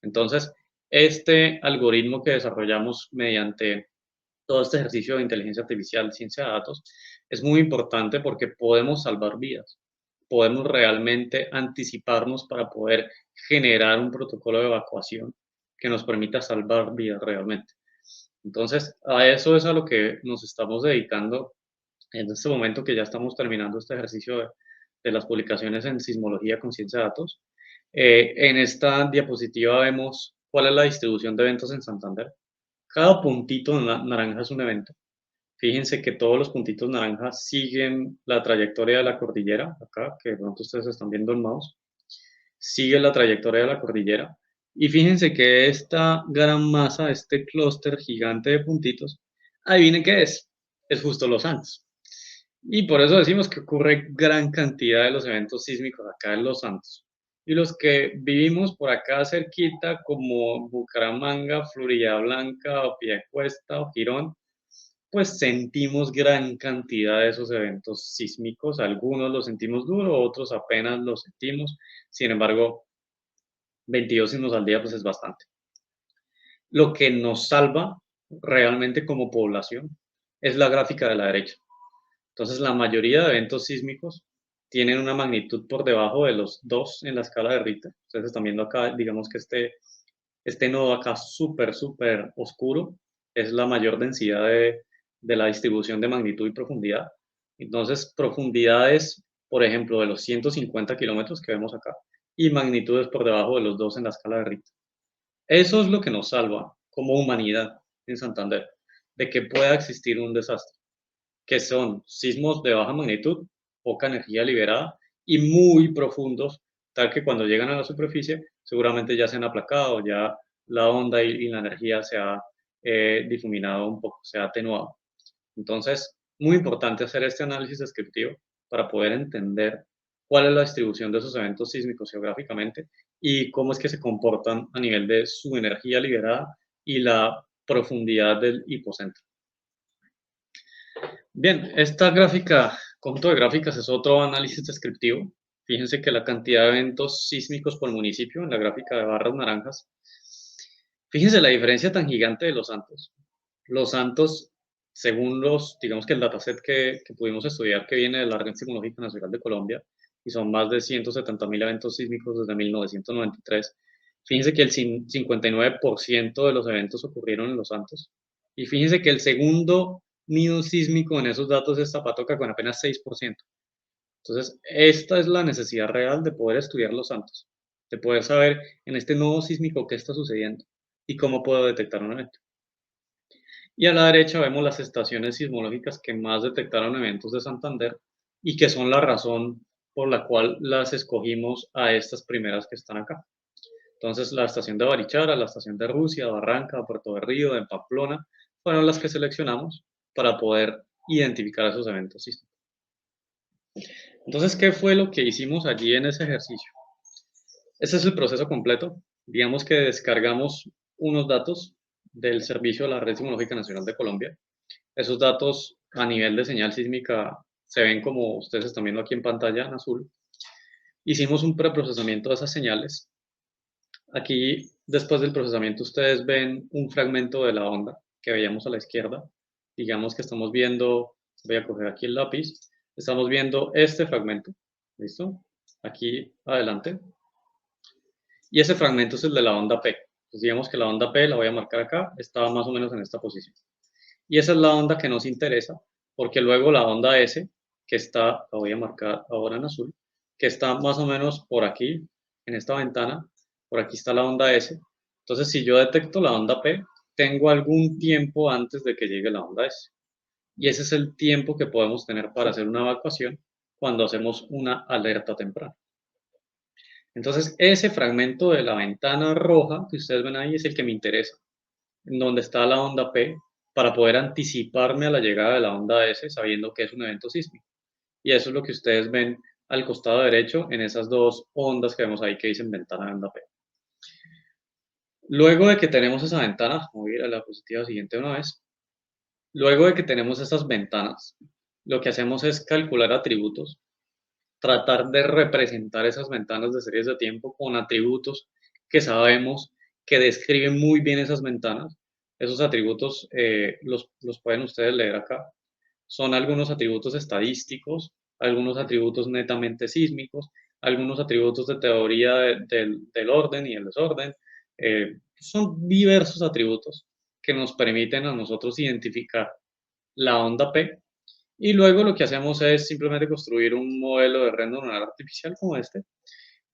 Entonces, este algoritmo que desarrollamos mediante todo este ejercicio de inteligencia artificial, ciencia de datos, es muy importante porque podemos salvar vidas. Podemos realmente anticiparnos para poder generar un protocolo de evacuación que nos permita salvar vidas realmente. Entonces, a eso es a lo que nos estamos dedicando en este momento que ya estamos terminando este ejercicio de las publicaciones en sismología con ciencia de datos. En esta diapositiva vemos cuál es la distribución de eventos en Santander. Cada puntito naranja es un evento. Fíjense que todos los puntitos naranjas siguen la trayectoria de la cordillera, acá, que de pronto ustedes están viendo el mouse, sigue la trayectoria de la cordillera. Y fíjense que esta gran masa, este clúster gigante de puntitos, adivinen qué es justo Los Santos. Y por eso decimos que ocurre gran cantidad de los eventos sísmicos acá en Los Santos. Y los que vivimos por acá cerquita, como Bucaramanga, Floridablanca, o Piedecuesta o Girón, pues sentimos gran cantidad de esos eventos sísmicos. Algunos los sentimos duro, otros apenas los sentimos. Sin embargo, 22 sismos al día pues es bastante. Lo que nos salva realmente como población es la gráfica de la derecha. Entonces, la mayoría de eventos sísmicos tienen una magnitud por debajo de los 2 en la escala de Richter. Ustedes están viendo acá, digamos que este nodo acá súper oscuro es la mayor densidad de la distribución de magnitud y profundidad. Entonces, profundidades, por ejemplo, de los 150 kilómetros que vemos acá y magnitudes por debajo de los 2 en la escala de Richter. Eso es lo que nos salva como humanidad en Santander, de que pueda existir un desastre, que son sismos de baja magnitud, poca energía liberada y muy profundos, tal que cuando llegan a la superficie seguramente ya se han aplacado, ya la onda y la energía se ha difuminado un poco, se ha atenuado. Entonces, muy importante hacer este análisis descriptivo para poder entender cuál es la distribución de esos eventos sísmicos geográficamente y cómo es que se comportan a nivel de su energía liberada y la profundidad del hipocentro. Bien, esta gráfica, conjunto de gráficas, es otro análisis descriptivo. Fíjense que la cantidad de eventos sísmicos por municipio en la gráfica de barras naranjas. Fíjense la diferencia tan gigante de Los Santos. Los Santos, según digamos que el dataset que pudimos estudiar, que viene de la Red Sismológica Nacional de Colombia, y son más de 170.000 eventos sísmicos desde 1993, fíjense que el 59% de los eventos ocurrieron en Los Santos. Y fíjense que el segundo nido sísmico en esos datos es Zapatoca con apenas 6%. Entonces, esta es la necesidad real de poder estudiar Los Santos, de poder saber en este nodo sísmico qué está sucediendo y cómo puedo detectar un evento. Y a la derecha vemos las estaciones sismológicas que más detectaron eventos de Santander y que son la razón por la cual las escogimos a estas primeras que están acá. Entonces, la estación de Barichara, la estación de Rusia, Barranca, Puerto Berrío, de Pamplona, fueron las que seleccionamos para poder identificar esos eventos sísmicos. Entonces, ¿qué fue lo que hicimos allí en ese ejercicio? Ese es el proceso completo. Digamos que descargamos unos datos del servicio de la Red Sismológica Nacional de Colombia. Esos datos a nivel de señal sísmica se ven como ustedes están viendo aquí en pantalla en azul. Hicimos un preprocesamiento de esas señales. Aquí, después del procesamiento, ustedes ven un fragmento de la onda que veíamos a la izquierda. Digamos que estamos viendo, voy a coger aquí el lápiz, estamos viendo este fragmento, ¿listo? Aquí adelante. Y ese fragmento es el de la onda P. Entonces digamos que la onda P, la voy a marcar acá, está más o menos en esta posición. Y esa es la onda que nos interesa, porque luego la onda S, que está, la voy a marcar ahora en azul, que está más o menos por aquí, en esta ventana, por aquí está la onda S. Entonces si yo detecto la onda P, tengo algún tiempo antes de que llegue la onda S. Y ese es el tiempo que podemos tener para hacer una evacuación cuando hacemos una alerta temprana. Entonces, ese fragmento de la ventana roja que ustedes ven ahí es el que me interesa, en donde está la onda P, para poder anticiparme a la llegada de la onda S sabiendo que es un evento sísmico. Y eso es lo que ustedes ven al costado derecho en esas dos ondas que vemos ahí que dicen ventana de onda P. Luego de que tenemos esa ventana, voy a ir a la diapositiva siguiente una vez. Luego de que tenemos esas ventanas, lo que hacemos es calcular atributos, tratar de representar esas ventanas de series de tiempo con atributos que sabemos que describen muy bien esas ventanas. Esos atributos los pueden ustedes leer acá. Son algunos atributos estadísticos, algunos atributos netamente sísmicos, algunos atributos de teoría del orden y el desorden. Son diversos atributos que nos permiten a nosotros identificar la onda P, y luego lo que hacemos es simplemente construir un modelo de red neuronal artificial como este,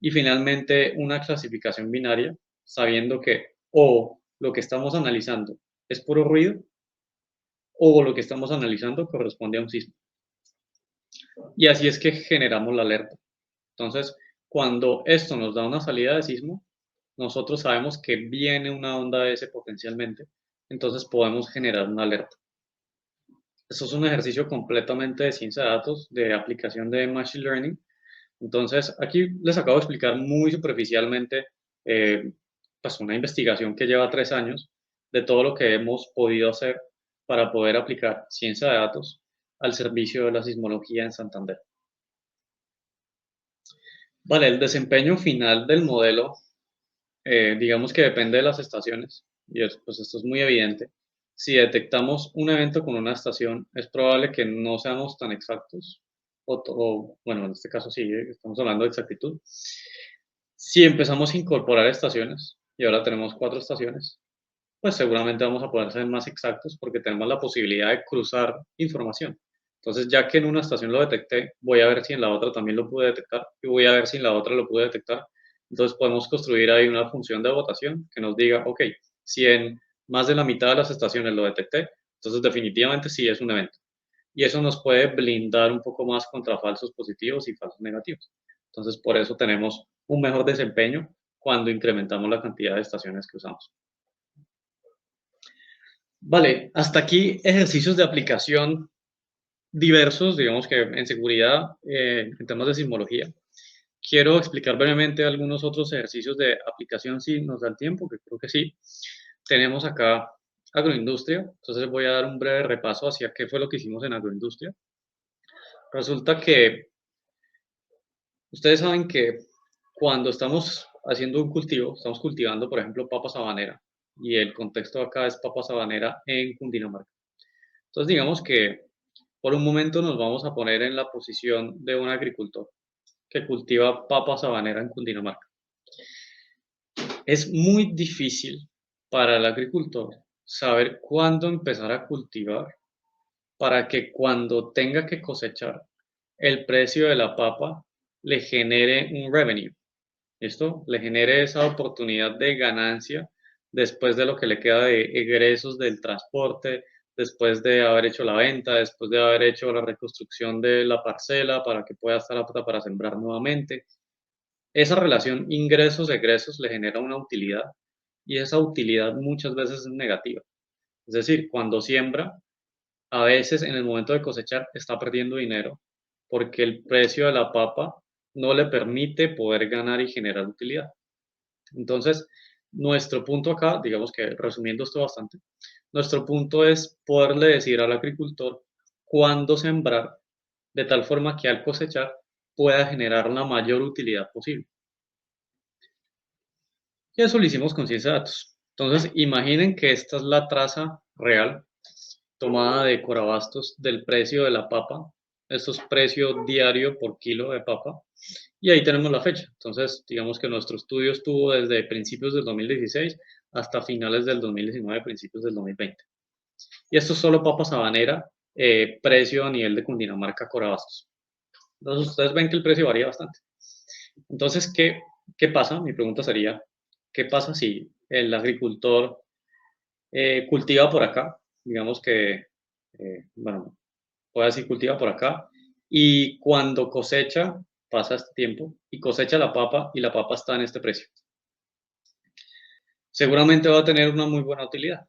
y finalmente una clasificación binaria, sabiendo que o lo que estamos analizando es puro ruido, o lo que estamos analizando corresponde a un sismo. Y así es que generamos la alerta. Entonces, cuando esto nos da una salida de sismo, nosotros sabemos que viene una onda S potencialmente, entonces podemos generar una alerta. Esto es un ejercicio completamente de ciencia de datos, de aplicación de Machine Learning. Entonces, aquí les acabo de explicar muy superficialmente pues una investigación que lleva 3 años de todo lo que hemos podido hacer para poder aplicar ciencia de datos al servicio de la sismología en Santander. Vale, el desempeño final del modelo, digamos que depende de las estaciones, y pues esto es muy evidente. Si detectamos un evento con una estación, es probable que no seamos tan exactos, bueno, en este caso sí, estamos hablando de exactitud. Si empezamos a incorporar estaciones, y ahora tenemos 4 estaciones, pues seguramente vamos a poder ser más exactos porque tenemos la posibilidad de cruzar información. Entonces, ya que en una estación lo detecté, voy a ver si en la otra también lo pude detectar y voy a ver si en la otra lo pude detectar. Entonces, podemos construir ahí una función de votación que nos diga, ok, si en más de la mitad de las estaciones lo detecté, entonces definitivamente sí es un evento. Y eso nos puede blindar un poco más contra falsos positivos y falsos negativos. Entonces, por eso tenemos un mejor desempeño cuando incrementamos la cantidad de estaciones que usamos. Vale, hasta aquí ejercicios de aplicación diversos, digamos que en seguridad, en temas de sismología. Quiero explicar brevemente algunos otros ejercicios de aplicación si nos da el tiempo, que creo que sí. Tenemos acá agroindustria, entonces voy a dar un breve repaso hacia qué fue lo que hicimos en agroindustria. Resulta que ustedes saben que cuando estamos haciendo un cultivo, estamos cultivando, por ejemplo, papa sabanera, y el contexto acá es papa sabanera en Cundinamarca. Entonces, digamos que por un momento nos vamos a poner en la posición de un agricultor que cultiva papa sabanera en Cundinamarca. Es muy difícil para el agricultor saber cuándo empezar a cultivar para que cuando tenga que cosechar, el precio de la papa le genere un revenue. Esto le genere esa oportunidad de ganancia después de lo que le queda de egresos del transporte, después de haber hecho la venta, después de haber hecho la reconstrucción de la parcela para que pueda estar apta para sembrar nuevamente. Esa relación ingresos-egresos le genera una utilidad y esa utilidad muchas veces es negativa. Es decir, cuando siembra, a veces en el momento de cosechar está perdiendo dinero porque el precio de la papa no le permite poder ganar y generar utilidad. Entonces, nuestro punto acá, digamos que resumiendo esto bastante, nuestro punto es poderle decir al agricultor cuándo sembrar de tal forma que al cosechar pueda generar la mayor utilidad posible. Y eso lo hicimos con ciencia de datos. Entonces, imaginen que esta es la traza real tomada de Corabastos del precio de la papa. Esto es precio diario por kilo de papa. Y ahí tenemos la fecha. Entonces, digamos que nuestro estudio estuvo desde principios del 2016 hasta finales del 2019, principios del 2020. Y esto es solo papa sabanera, precio a nivel de Cundinamarca, Corabastos. Entonces, ustedes ven que el precio varía bastante. Entonces, ¿qué pasa? Mi pregunta sería, ¿qué pasa si el agricultor cultiva por acá, digamos que, bueno, puedo decir cultiva por acá, y cuando cosecha, pasa este tiempo, y cosecha la papa, y la papa está en este precio. Seguramente va a tener una muy buena utilidad,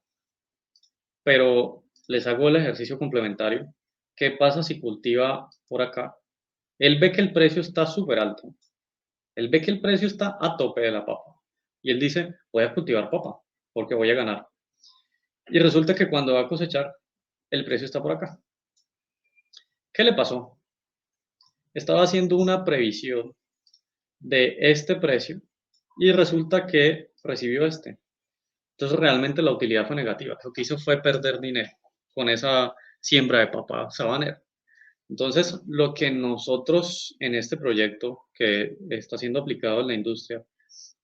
pero les hago el ejercicio complementario. ¿Qué pasa si cultiva por acá? Él ve que el precio está súper alto, él ve que el precio está a tope de la papa, y él dice, voy a cultivar papa, porque voy a ganar. Y resulta que cuando va a cosechar, el precio está por acá. ¿Qué le pasó? Estaba haciendo una previsión de este precio y resulta que recibió este. Entonces realmente la utilidad fue negativa. Lo que hizo fue perder dinero con esa siembra de papa sabanera. Entonces, lo que nosotros en este proyecto que está siendo aplicado en la industria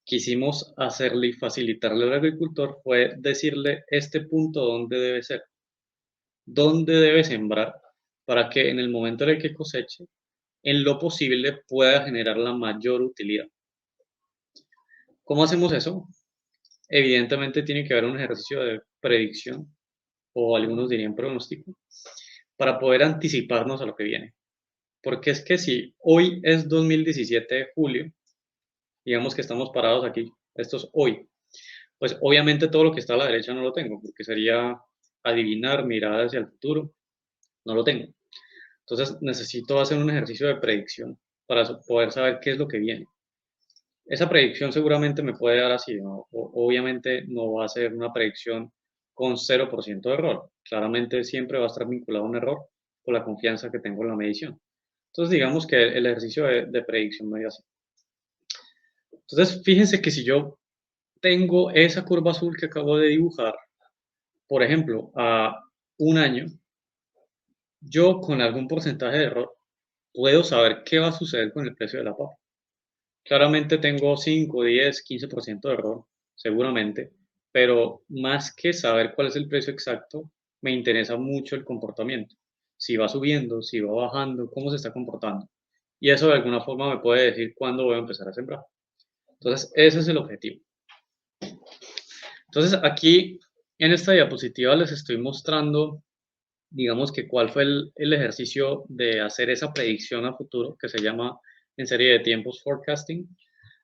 quisimos hacerle y facilitarle al agricultor fue decirle este punto dónde debe ser, dónde debe sembrar para que en el momento en el que coseche, en lo posible pueda generar la mayor utilidad. ¿Cómo hacemos eso? Evidentemente tiene que haber un ejercicio de predicción, o algunos dirían pronóstico, para poder anticiparnos a lo que viene. Porque es que si hoy es 2017 de julio, digamos que estamos parados aquí, esto es hoy, pues obviamente todo lo que está a la derecha no lo tengo, porque sería adivinar, mirar hacia el futuro, no lo tengo. Entonces necesito hacer un ejercicio de predicción para poder saber qué es lo que viene. Esa predicción seguramente me puede dar así, ¿no? Obviamente no va a ser una predicción con 0% de error. Claramente siempre va a estar vinculado a un error por la confianza que tengo en la medición. Entonces digamos que el ejercicio de predicción me dio así. Entonces fíjense que si yo tengo esa curva azul que acabo de dibujar, por ejemplo, a un año, yo con algún porcentaje de error puedo saber qué va a suceder con el precio de la papa. Claramente tengo 5, 10, 15% de error, seguramente, pero más que saber cuál es el precio exacto, me interesa mucho el comportamiento. Si va subiendo, si va bajando, cómo se está comportando. Y eso de alguna forma me puede decir cuándo voy a empezar a sembrar. Entonces, ese es el objetivo. Entonces, aquí en esta diapositiva les estoy mostrando, digamos que cuál fue el ejercicio de hacer esa predicción a futuro que se llama en serie de tiempos forecasting.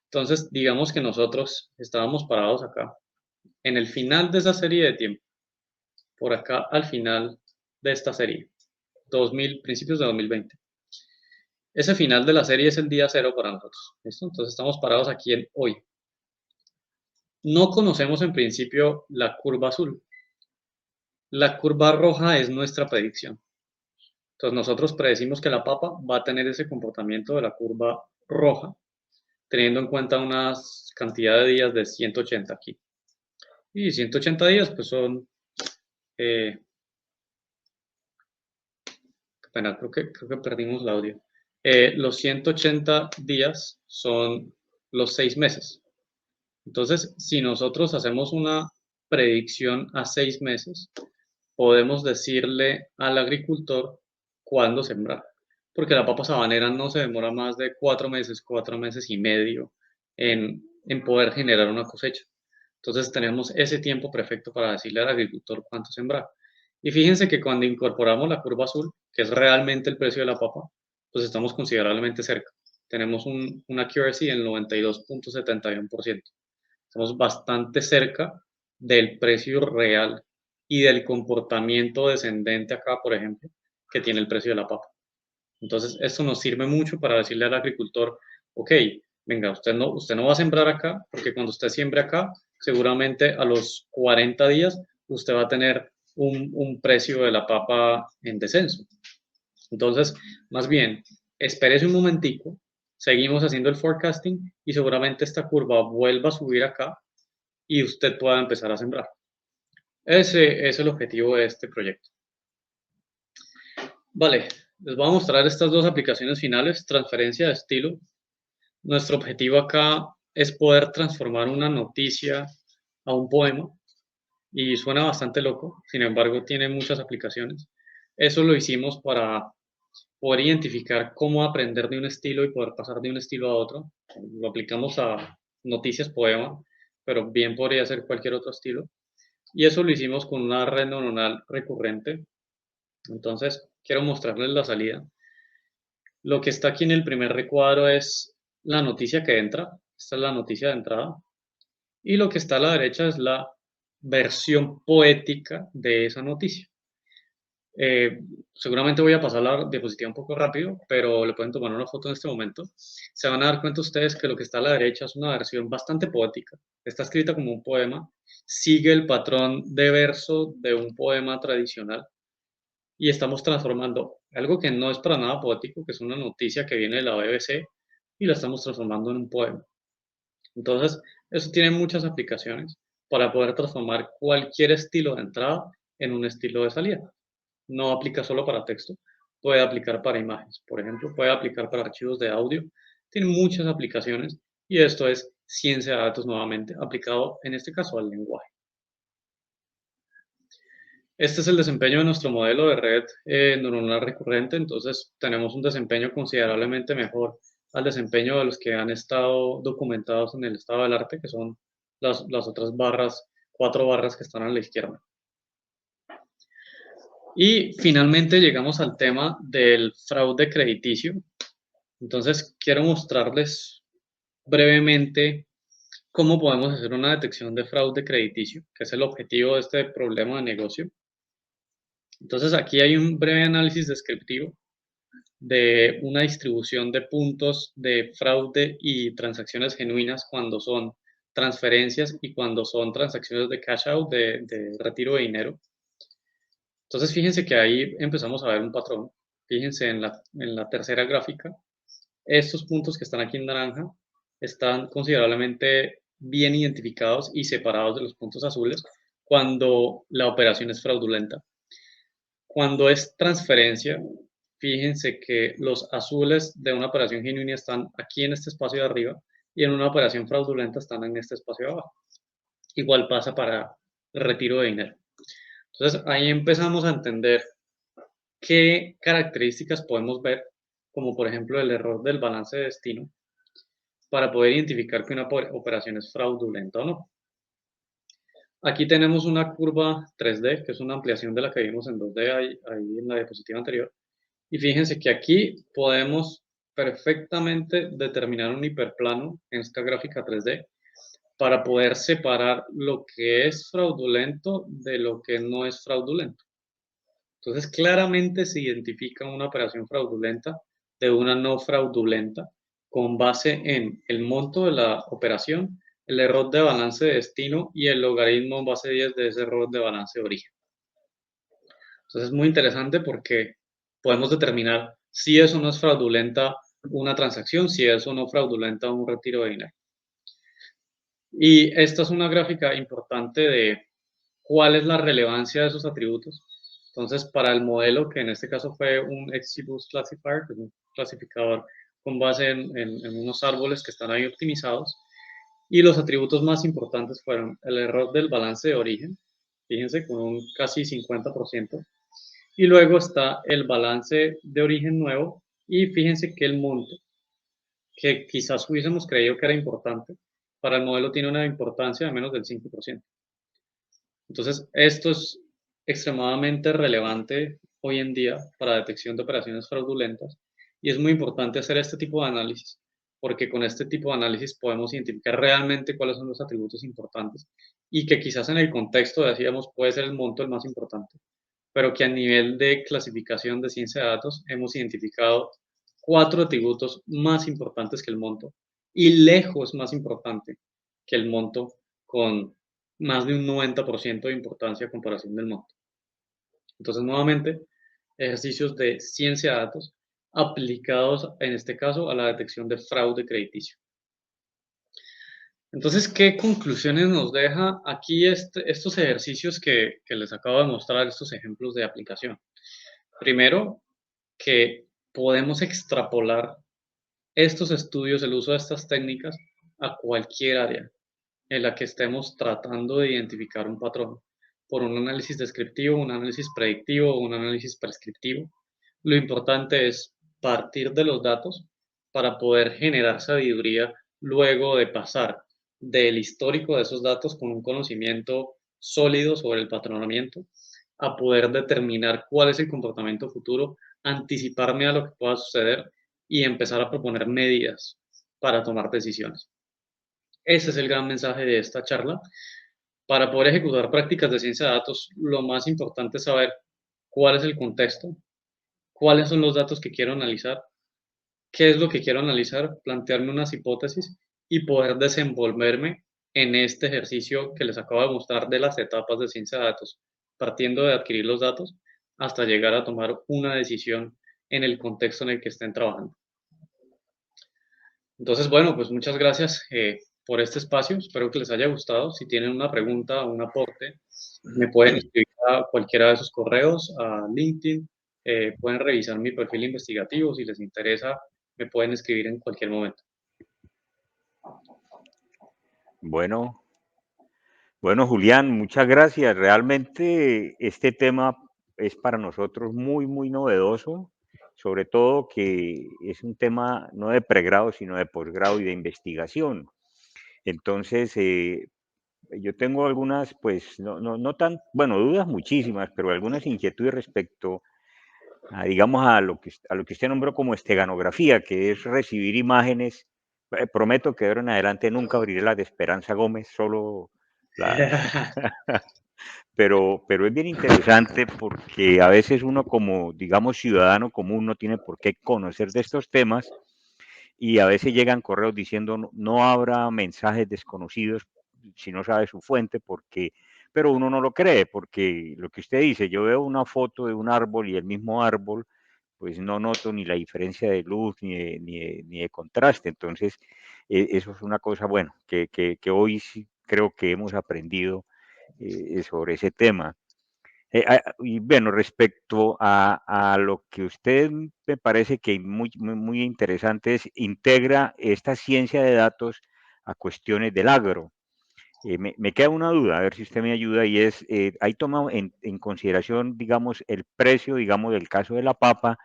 Entonces, digamos que nosotros estábamos parados acá, en el final de esa serie de tiempo, por acá al final de esta serie, principios de 2020. Ese final de la serie es el día cero para nosotros, ¿listo? Entonces estamos parados aquí en hoy. No conocemos en principio la curva azul. La curva roja es nuestra predicción. Entonces nosotros predecimos que la papa va a tener ese comportamiento de la curva roja, teniendo en cuenta una cantidad de días de 180 aquí. Y 180 días pues son, pena, creo que perdimos el audio. Los 180 días son los 6 meses. Entonces, si nosotros hacemos una predicción a 6 meses, podemos decirle al agricultor cuándo sembrar. Porque la papa sabanera no se demora más de 4 meses y medio en poder generar una cosecha. Entonces tenemos ese tiempo perfecto para decirle al agricultor cuánto sembrar. Y fíjense que cuando incorporamos la curva azul, que es realmente el precio de la papa, pues estamos considerablemente cerca. Tenemos una accuracy del 92.71%. Estamos bastante cerca del precio real y del comportamiento descendente acá, por ejemplo, que tiene el precio de la papa. Entonces, esto nos sirve mucho para decirle al agricultor, ok, venga, usted no va a sembrar acá, porque cuando usted siembre acá, seguramente a los 40 días usted va a tener un precio de la papa en descenso. Entonces, más bien, espérese un momentico, seguimos haciendo el forecasting y seguramente esta curva vuelva a subir acá y usted pueda empezar a sembrar. Ese es el objetivo de este proyecto. Vale, les voy a mostrar estas dos aplicaciones finales, transferencia de estilo. Nuestro objetivo acá es poder transformar una noticia a un poema y suena bastante loco, sin embargo tiene muchas aplicaciones. Eso lo hicimos para poder identificar cómo aprender de un estilo y poder pasar de un estilo a otro. Lo aplicamos a noticias poema, pero bien podría ser cualquier otro estilo. y eso lo hicimos con una red neuronal recurrente. Entonces, quiero mostrarles la salida. Lo que está aquí en el primer recuadro es la noticia que entra. Esta es la noticia de entrada. Y lo que está a la derecha es la versión poética de esa noticia. Seguramente voy a pasar la diapositiva un poco rápido, pero le pueden tomar una foto en este momento. Se van a dar cuenta ustedes que lo que está a la derecha es una versión bastante poética. Está escrita como un poema, sigue el patrón de verso de un poema tradicional y estamos transformando algo que no es para nada poético, que es una noticia que viene de la BBC, y la estamos transformando en un poema. Entonces, eso tiene muchas aplicaciones para poder transformar cualquier estilo de entrada en un estilo de salida. No aplica solo para texto, puede aplicar para imágenes, por ejemplo, puede aplicar para archivos de audio, tiene muchas aplicaciones y esto es ciencia de datos nuevamente, aplicado en este caso al lenguaje. Este es el desempeño de nuestro modelo de red neuronal recurrente, entonces tenemos un desempeño considerablemente mejor al desempeño de los que han estado documentados en el estado del arte, que son las otras barras, 4 barras que están a la izquierda. Y finalmente llegamos al tema del fraude crediticio. Entonces, quiero mostrarles brevemente cómo podemos hacer una detección de fraude crediticio, que es el objetivo de este problema de negocio. Entonces, aquí hay un breve análisis descriptivo de una distribución de puntos de fraude y transacciones genuinas cuando son transferencias y cuando son transacciones de cash out, de retiro de dinero. Entonces, fíjense que ahí empezamos a ver un patrón. Fíjense en la tercera gráfica. Estos puntos que están aquí en naranja están considerablemente bien identificados y separados de los puntos azules cuando la operación es fraudulenta. Cuando es transferencia, fíjense que los azules de una operación genuina están aquí en este espacio de arriba y en una operación fraudulenta están en este espacio de abajo. Igual pasa para retiro de dinero. Entonces ahí empezamos a entender qué características podemos ver, como por ejemplo el error del balance de destino, para poder identificar que una operación es fraudulenta o no. Aquí tenemos una curva 3D, que es una ampliación de la que vimos en 2D ahí en la diapositiva anterior. Y fíjense que aquí podemos perfectamente determinar un hiperplano en esta gráfica 3D para poder separar lo que es fraudulento de lo que no es fraudulento. Entonces, claramente se identifica una operación fraudulenta de una no fraudulenta con base en el monto de la operación, el error de balance de destino y el logaritmo en base 10 de ese error de balance de origen. Entonces, es muy interesante porque podemos determinar si eso no es fraudulenta una transacción, si eso no fraudulenta un retiro de dinero. Y esta es una gráfica importante de cuál es la relevancia de esos atributos. Entonces, para el modelo, que en este caso fue un XGBoost Classifier, que es un clasificador con base en unos árboles que están ahí optimizados, y los atributos más importantes fueron el error del balance de origen, fíjense, con un casi 50%, y luego está el balance de origen nuevo, y fíjense que el monto, que quizás hubiésemos creído que era importante, para el modelo tiene una importancia de menos del 5%. Entonces, esto es extremadamente relevante hoy en día para detección de operaciones fraudulentas y es muy importante hacer este tipo de análisis porque con este tipo de análisis podemos identificar realmente cuáles son los atributos importantes y que quizás en el contexto, decíamos, puede ser el monto el más importante, pero que a nivel de clasificación de ciencia de datos hemos identificado 4 atributos más importantes que el monto y lejos más importante que el monto con más de un 90% de importancia a comparación del monto. Entonces, nuevamente, ejercicios de ciencia de datos aplicados, en este caso, a la detección de fraude crediticio. Entonces, ¿qué conclusiones nos deja aquí estos ejercicios que les acabo de mostrar, estos ejemplos de aplicación? Primero, que podemos extrapolar estos estudios, el uso de estas técnicas, a cualquier área en la que estemos tratando de identificar un patrón por un análisis descriptivo, un análisis predictivo o un análisis prescriptivo. Lo importante es partir de los datos para poder generar sabiduría luego de pasar del histórico de esos datos con un conocimiento sólido sobre el patronamiento, a poder determinar cuál es el comportamiento futuro, anticiparme a lo que pueda suceder y empezar a proponer medidas para tomar decisiones. Ese es el gran mensaje de esta charla. Para poder ejecutar prácticas de ciencia de datos, lo más importante es saber cuál es el contexto, cuáles son los datos que quiero analizar, qué es lo que quiero analizar, plantearme unas hipótesis y poder desenvolverme en este ejercicio que les acabo de mostrar de las etapas de ciencia de datos, partiendo de adquirir los datos hasta llegar a tomar una decisión en el contexto en el que estén trabajando. Entonces, bueno, pues muchas gracias por este espacio. Espero que les haya gustado. Si tienen una pregunta o un aporte, me pueden escribir a cualquiera de sus correos, a LinkedIn. Pueden revisar mi perfil investigativo. Si les interesa, me pueden escribir en cualquier momento. Bueno, bueno, Julián, muchas gracias. Realmente este tema es para nosotros muy, muy novedoso, sobre todo que es un tema no de pregrado, sino de posgrado y de investigación. Entonces, yo tengo algunas, pues, no tan, bueno, dudas muchísimas, pero algunas inquietudes respecto a, digamos, a lo que usted nombró como esteganografía, que es recibir imágenes. Prometo que de ahora en adelante nunca abriré las de Esperanza Gómez, solo las... pero es bien interesante porque a veces uno como, digamos, ciudadano común no tiene por qué conocer de estos temas y a veces llegan correos diciendo no habrá mensajes desconocidos si no sabe su fuente, porque, pero uno no lo cree, porque lo que usted dice, yo veo una foto de un árbol y el mismo árbol, pues no noto ni la diferencia de luz ni de contraste. Entonces, eso es una cosa, bueno, que hoy sí creo que hemos aprendido sobre ese tema. Y bueno, respecto a lo que usted me parece que muy interesante es, integra esta ciencia de datos a cuestiones del agro. Me queda una duda, a ver si usted me ayuda, y es, ¿hay tomado en consideración, digamos, el precio, digamos, del caso de la papa?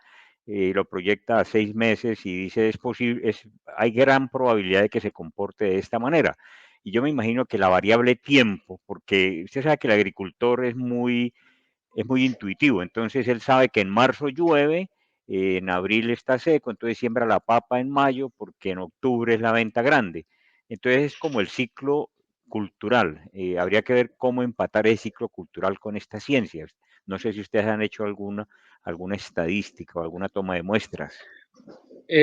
Lo proyecta a 6 meses y dice, es posible, hay gran probabilidad de que se comporte de esta manera. Y yo me imagino que la variable tiempo, porque usted sabe que el agricultor es muy intuitivo. Entonces él sabe que en marzo llueve, en abril está seco, entonces siembra la papa en mayo porque en octubre es la venta grande. Entonces es como el ciclo cultural. Habría que ver cómo empatar ese ciclo cultural con estas ciencias. No sé si ustedes han hecho alguna estadística o alguna toma de muestras.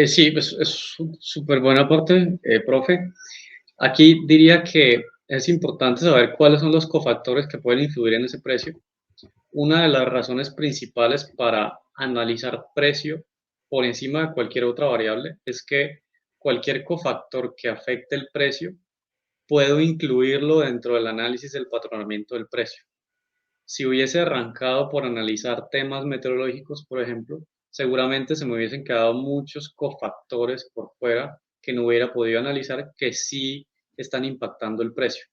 Sí, pues es un súper buen aporte, profe. Aquí diría que es importante saber cuáles son los cofactores que pueden influir en ese precio. Una de las razones principales para analizar precio por encima de cualquier otra variable es que cualquier cofactor que afecte el precio puedo incluirlo dentro del análisis del patronamiento del precio. Si hubiese arrancado por analizar temas meteorológicos, por ejemplo, seguramente se me hubiesen quedado muchos cofactores por fuera que no hubiera podido analizar que sí están impactando el precio.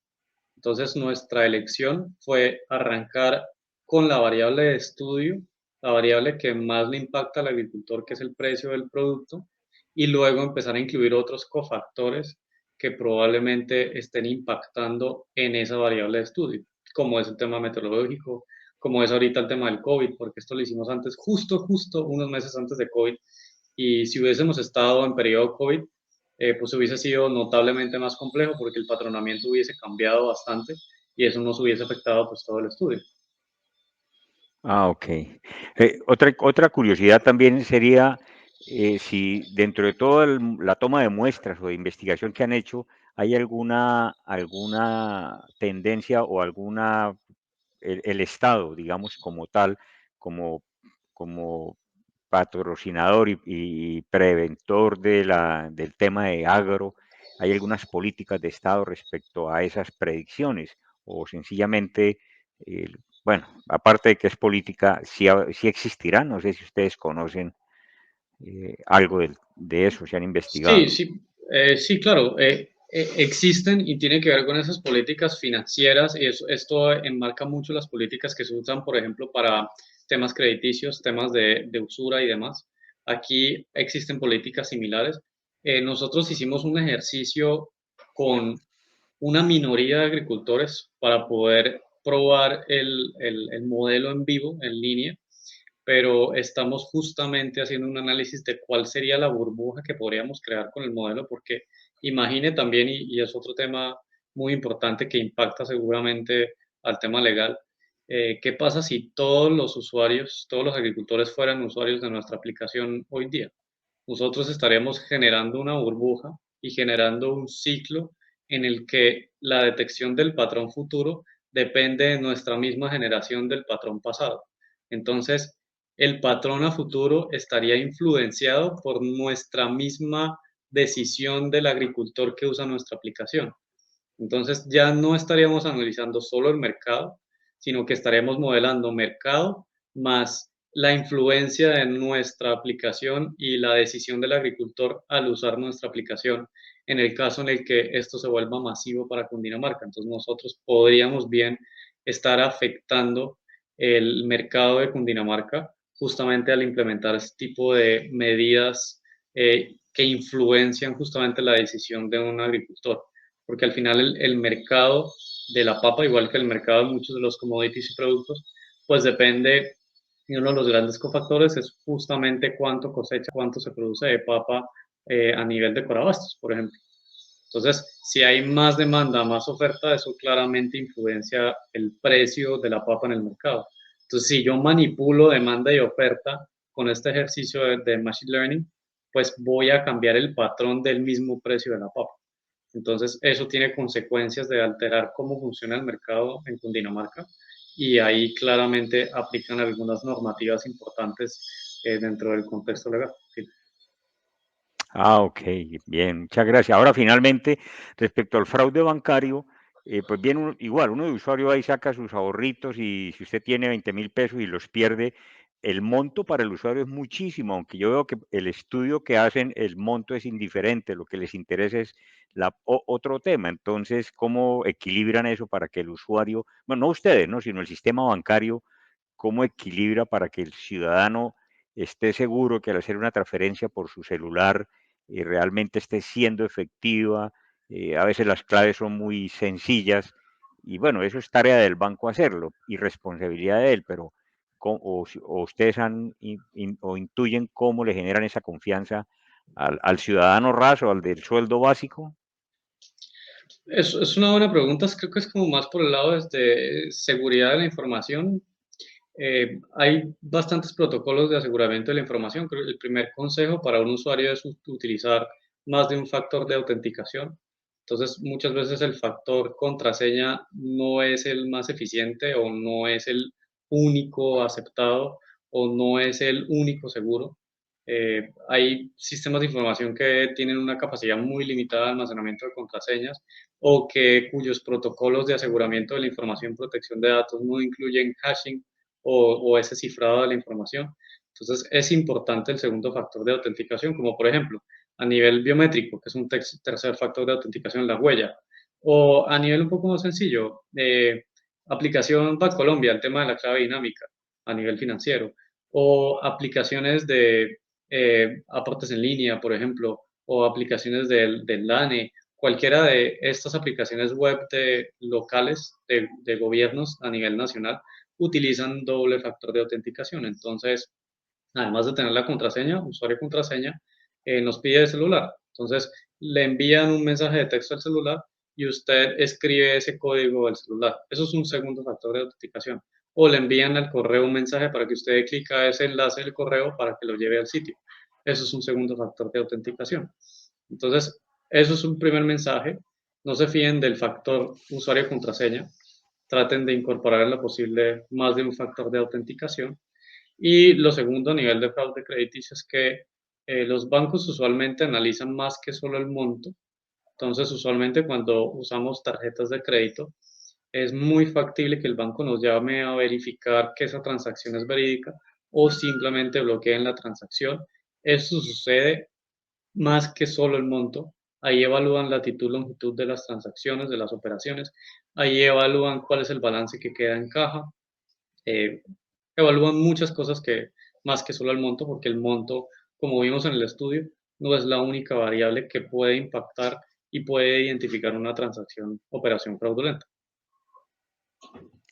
Entonces, nuestra elección fue arrancar con la variable de estudio, la variable que más le impacta al agricultor, que es el precio del producto, y luego empezar a incluir otros cofactores que probablemente estén impactando en esa variable de estudio, como es el tema meteorológico, como es ahorita el tema del COVID, porque esto lo hicimos antes, justo unos meses antes de COVID, y si hubiésemos estado en periodo COVID, pues hubiese sido notablemente más complejo porque el patronamiento hubiese cambiado bastante y eso nos hubiese afectado pues todo el estudio. Ah, ok. Otra curiosidad también sería si dentro de toda la toma de muestras o de investigación que han hecho, hay alguna tendencia o el Estado, digamos, como tal, como, como patrocinador y preventor del tema de agro, ¿hay algunas políticas de Estado respecto a esas predicciones? O sencillamente, eh, bueno, aparte de que es política, sí existirá, no sé si ustedes conocen algo de eso, si han Sí, investigado. sí, sí, claro, existen y tiene que ver con esas políticas financieras y esto enmarca mucho las políticas que se usan, por ejemplo, para temas crediticios, temas de usura y demás. Aquí existen políticas similares. Nosotros hicimos un ejercicio con una minoría de agricultores para poder probar el modelo en vivo, en línea, pero estamos justamente haciendo un análisis de cuál sería la burbuja que podríamos crear con el modelo, porque imagine también, y es otro tema muy importante que impacta seguramente al tema legal, ¿qué pasa si todos los usuarios, todos los agricultores fueran usuarios de nuestra aplicación hoy día? Nosotros estaríamos generando una burbuja y generando un ciclo en el que la detección del patrón futuro depende de nuestra misma generación del patrón pasado. Entonces, el patrón a futuro estaría influenciado por nuestra misma decisión del agricultor que usa nuestra aplicación. Entonces, ya no estaríamos analizando solo el mercado, sino que estaríamos modelando mercado más la influencia de nuestra aplicación y la decisión del agricultor al usar nuestra aplicación en el caso en el que esto se vuelva masivo para Cundinamarca. Entonces, nosotros podríamos bien estar afectando el mercado de Cundinamarca justamente al implementar este tipo de medidas que influencian justamente la decisión de un agricultor, porque al final el mercado de la papa, igual que el mercado de muchos de los commodities y productos, pues depende, y uno de los grandes cofactores es justamente cuánto cosecha, cuánto se produce de papa a nivel de Corabastos, por ejemplo. Entonces, si hay más demanda, más oferta, eso claramente influencia el precio de la papa en el mercado. Entonces, si yo manipulo demanda y oferta con este ejercicio de Machine Learning, pues voy a cambiar el patrón del mismo precio de la papa. Entonces, eso tiene consecuencias de alterar cómo funciona el mercado en Cundinamarca y ahí claramente aplican algunas normativas importantes dentro del contexto legal. Sí. Ah, ok, bien, muchas gracias. Ahora, finalmente, respecto al fraude bancario, pues bien, igual, uno de usuario ahí saca sus ahorritos y si usted tiene 20.000 pesos y los pierde, el monto para el usuario es muchísimo, aunque yo veo que el estudio que hacen, el monto es indiferente, lo que les interesa es otro tema. Entonces, ¿cómo equilibran eso para que el usuario, bueno, no ustedes, ¿no? Sino el sistema bancario, cómo equilibra para que el ciudadano esté seguro que al hacer una transferencia por su celular realmente esté siendo efectiva? A veces las claves son muy sencillas y bueno, eso es tarea del banco hacerlo y responsabilidad de él, pero o ustedes o intuyen cómo le generan esa confianza al ciudadano raso, al del sueldo básico. Es una buena pregunta, creo que es como más por el lado de seguridad de la información. Hay bastantes protocolos de aseguramiento de la información. Creo que el primer consejo para un usuario es utilizar más de un factor de autenticación. Entonces, muchas veces el factor contraseña no es el más eficiente o no es el único aceptado o no es el único seguro. Hay sistemas de información que tienen una capacidad muy limitada de almacenamiento de contraseñas o cuyos protocolos de aseguramiento de la información, protección de datos no incluyen hashing o ese cifrado de la información. Entonces, es importante el segundo factor de autenticación, como por ejemplo, a nivel biométrico, que es un tercer factor de autenticación, la huella, o a nivel un poco más sencillo, aplicación Bancolombia, el tema de la clave dinámica a nivel financiero, o aplicaciones de aportes en línea, por ejemplo, o aplicaciones del LANE, cualquiera de estas aplicaciones web locales de gobiernos a nivel nacional utilizan doble factor de autenticación. Entonces, además de tener la contraseña, usuario y contraseña, nos pide el celular. Entonces, le envían un mensaje de texto al celular y usted escribe ese código del celular. Eso es un segundo factor de autenticación. O le envían al correo un mensaje para que usted clique a ese enlace del correo para que lo lleve al sitio. Eso es un segundo factor de autenticación. Entonces, eso es un primer mensaje. No se fíen del factor usuario y contraseña. Traten de incorporar en lo posible más de un factor de autenticación. Y lo segundo a nivel de fraude crediticio es que los bancos usualmente analizan más que solo el monto. Entonces, usualmente cuando usamos tarjetas de crédito, es muy factible que el banco nos llame a verificar que esa transacción es verídica o simplemente bloqueen la transacción. Eso sucede más que solo el monto. Ahí evalúan latitud, longitud de las transacciones, de las operaciones. Ahí evalúan cuál es el balance que queda en caja. Eh, Evalúan muchas cosas que más que solo el monto, porque el monto, como vimos en el estudio, no es la única variable que puede impactar y puede identificar una transacción, operación fraudulenta.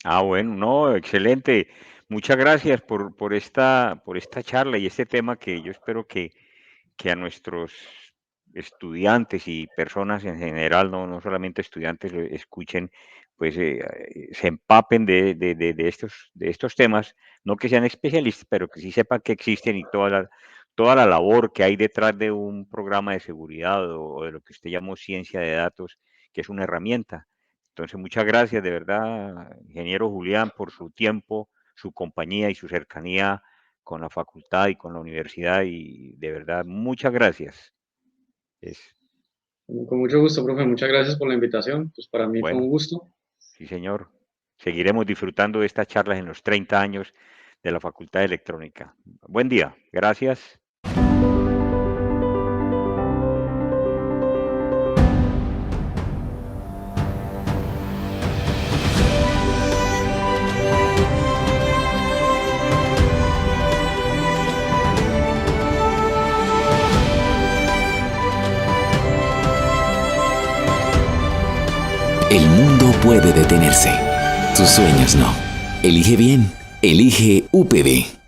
Ah, bueno, no, excelente. Muchas gracias por esta charla y este tema que yo espero que a nuestros estudiantes y personas en general, no solamente estudiantes, lo escuchen, pues se empapen de estos temas, no que sean especialistas, pero que sí sepan que existen y toda la labor que hay detrás de un programa de seguridad o de lo que usted llamó ciencia de datos, que es una herramienta. Entonces, muchas gracias de verdad, ingeniero Julián, por su tiempo, su compañía y su cercanía con la facultad y con la universidad y de verdad, muchas gracias. Es Con mucho gusto, profe. Muchas gracias por la invitación. Pues para mí fue un bueno, gusto. sí, señor. Seguiremos disfrutando de estas charlas en los 30 años de la Facultad de Electrónica. Buen día. Gracias. El mundo puede detenerse. Tus sueños no. Elige bien. Elige UPB.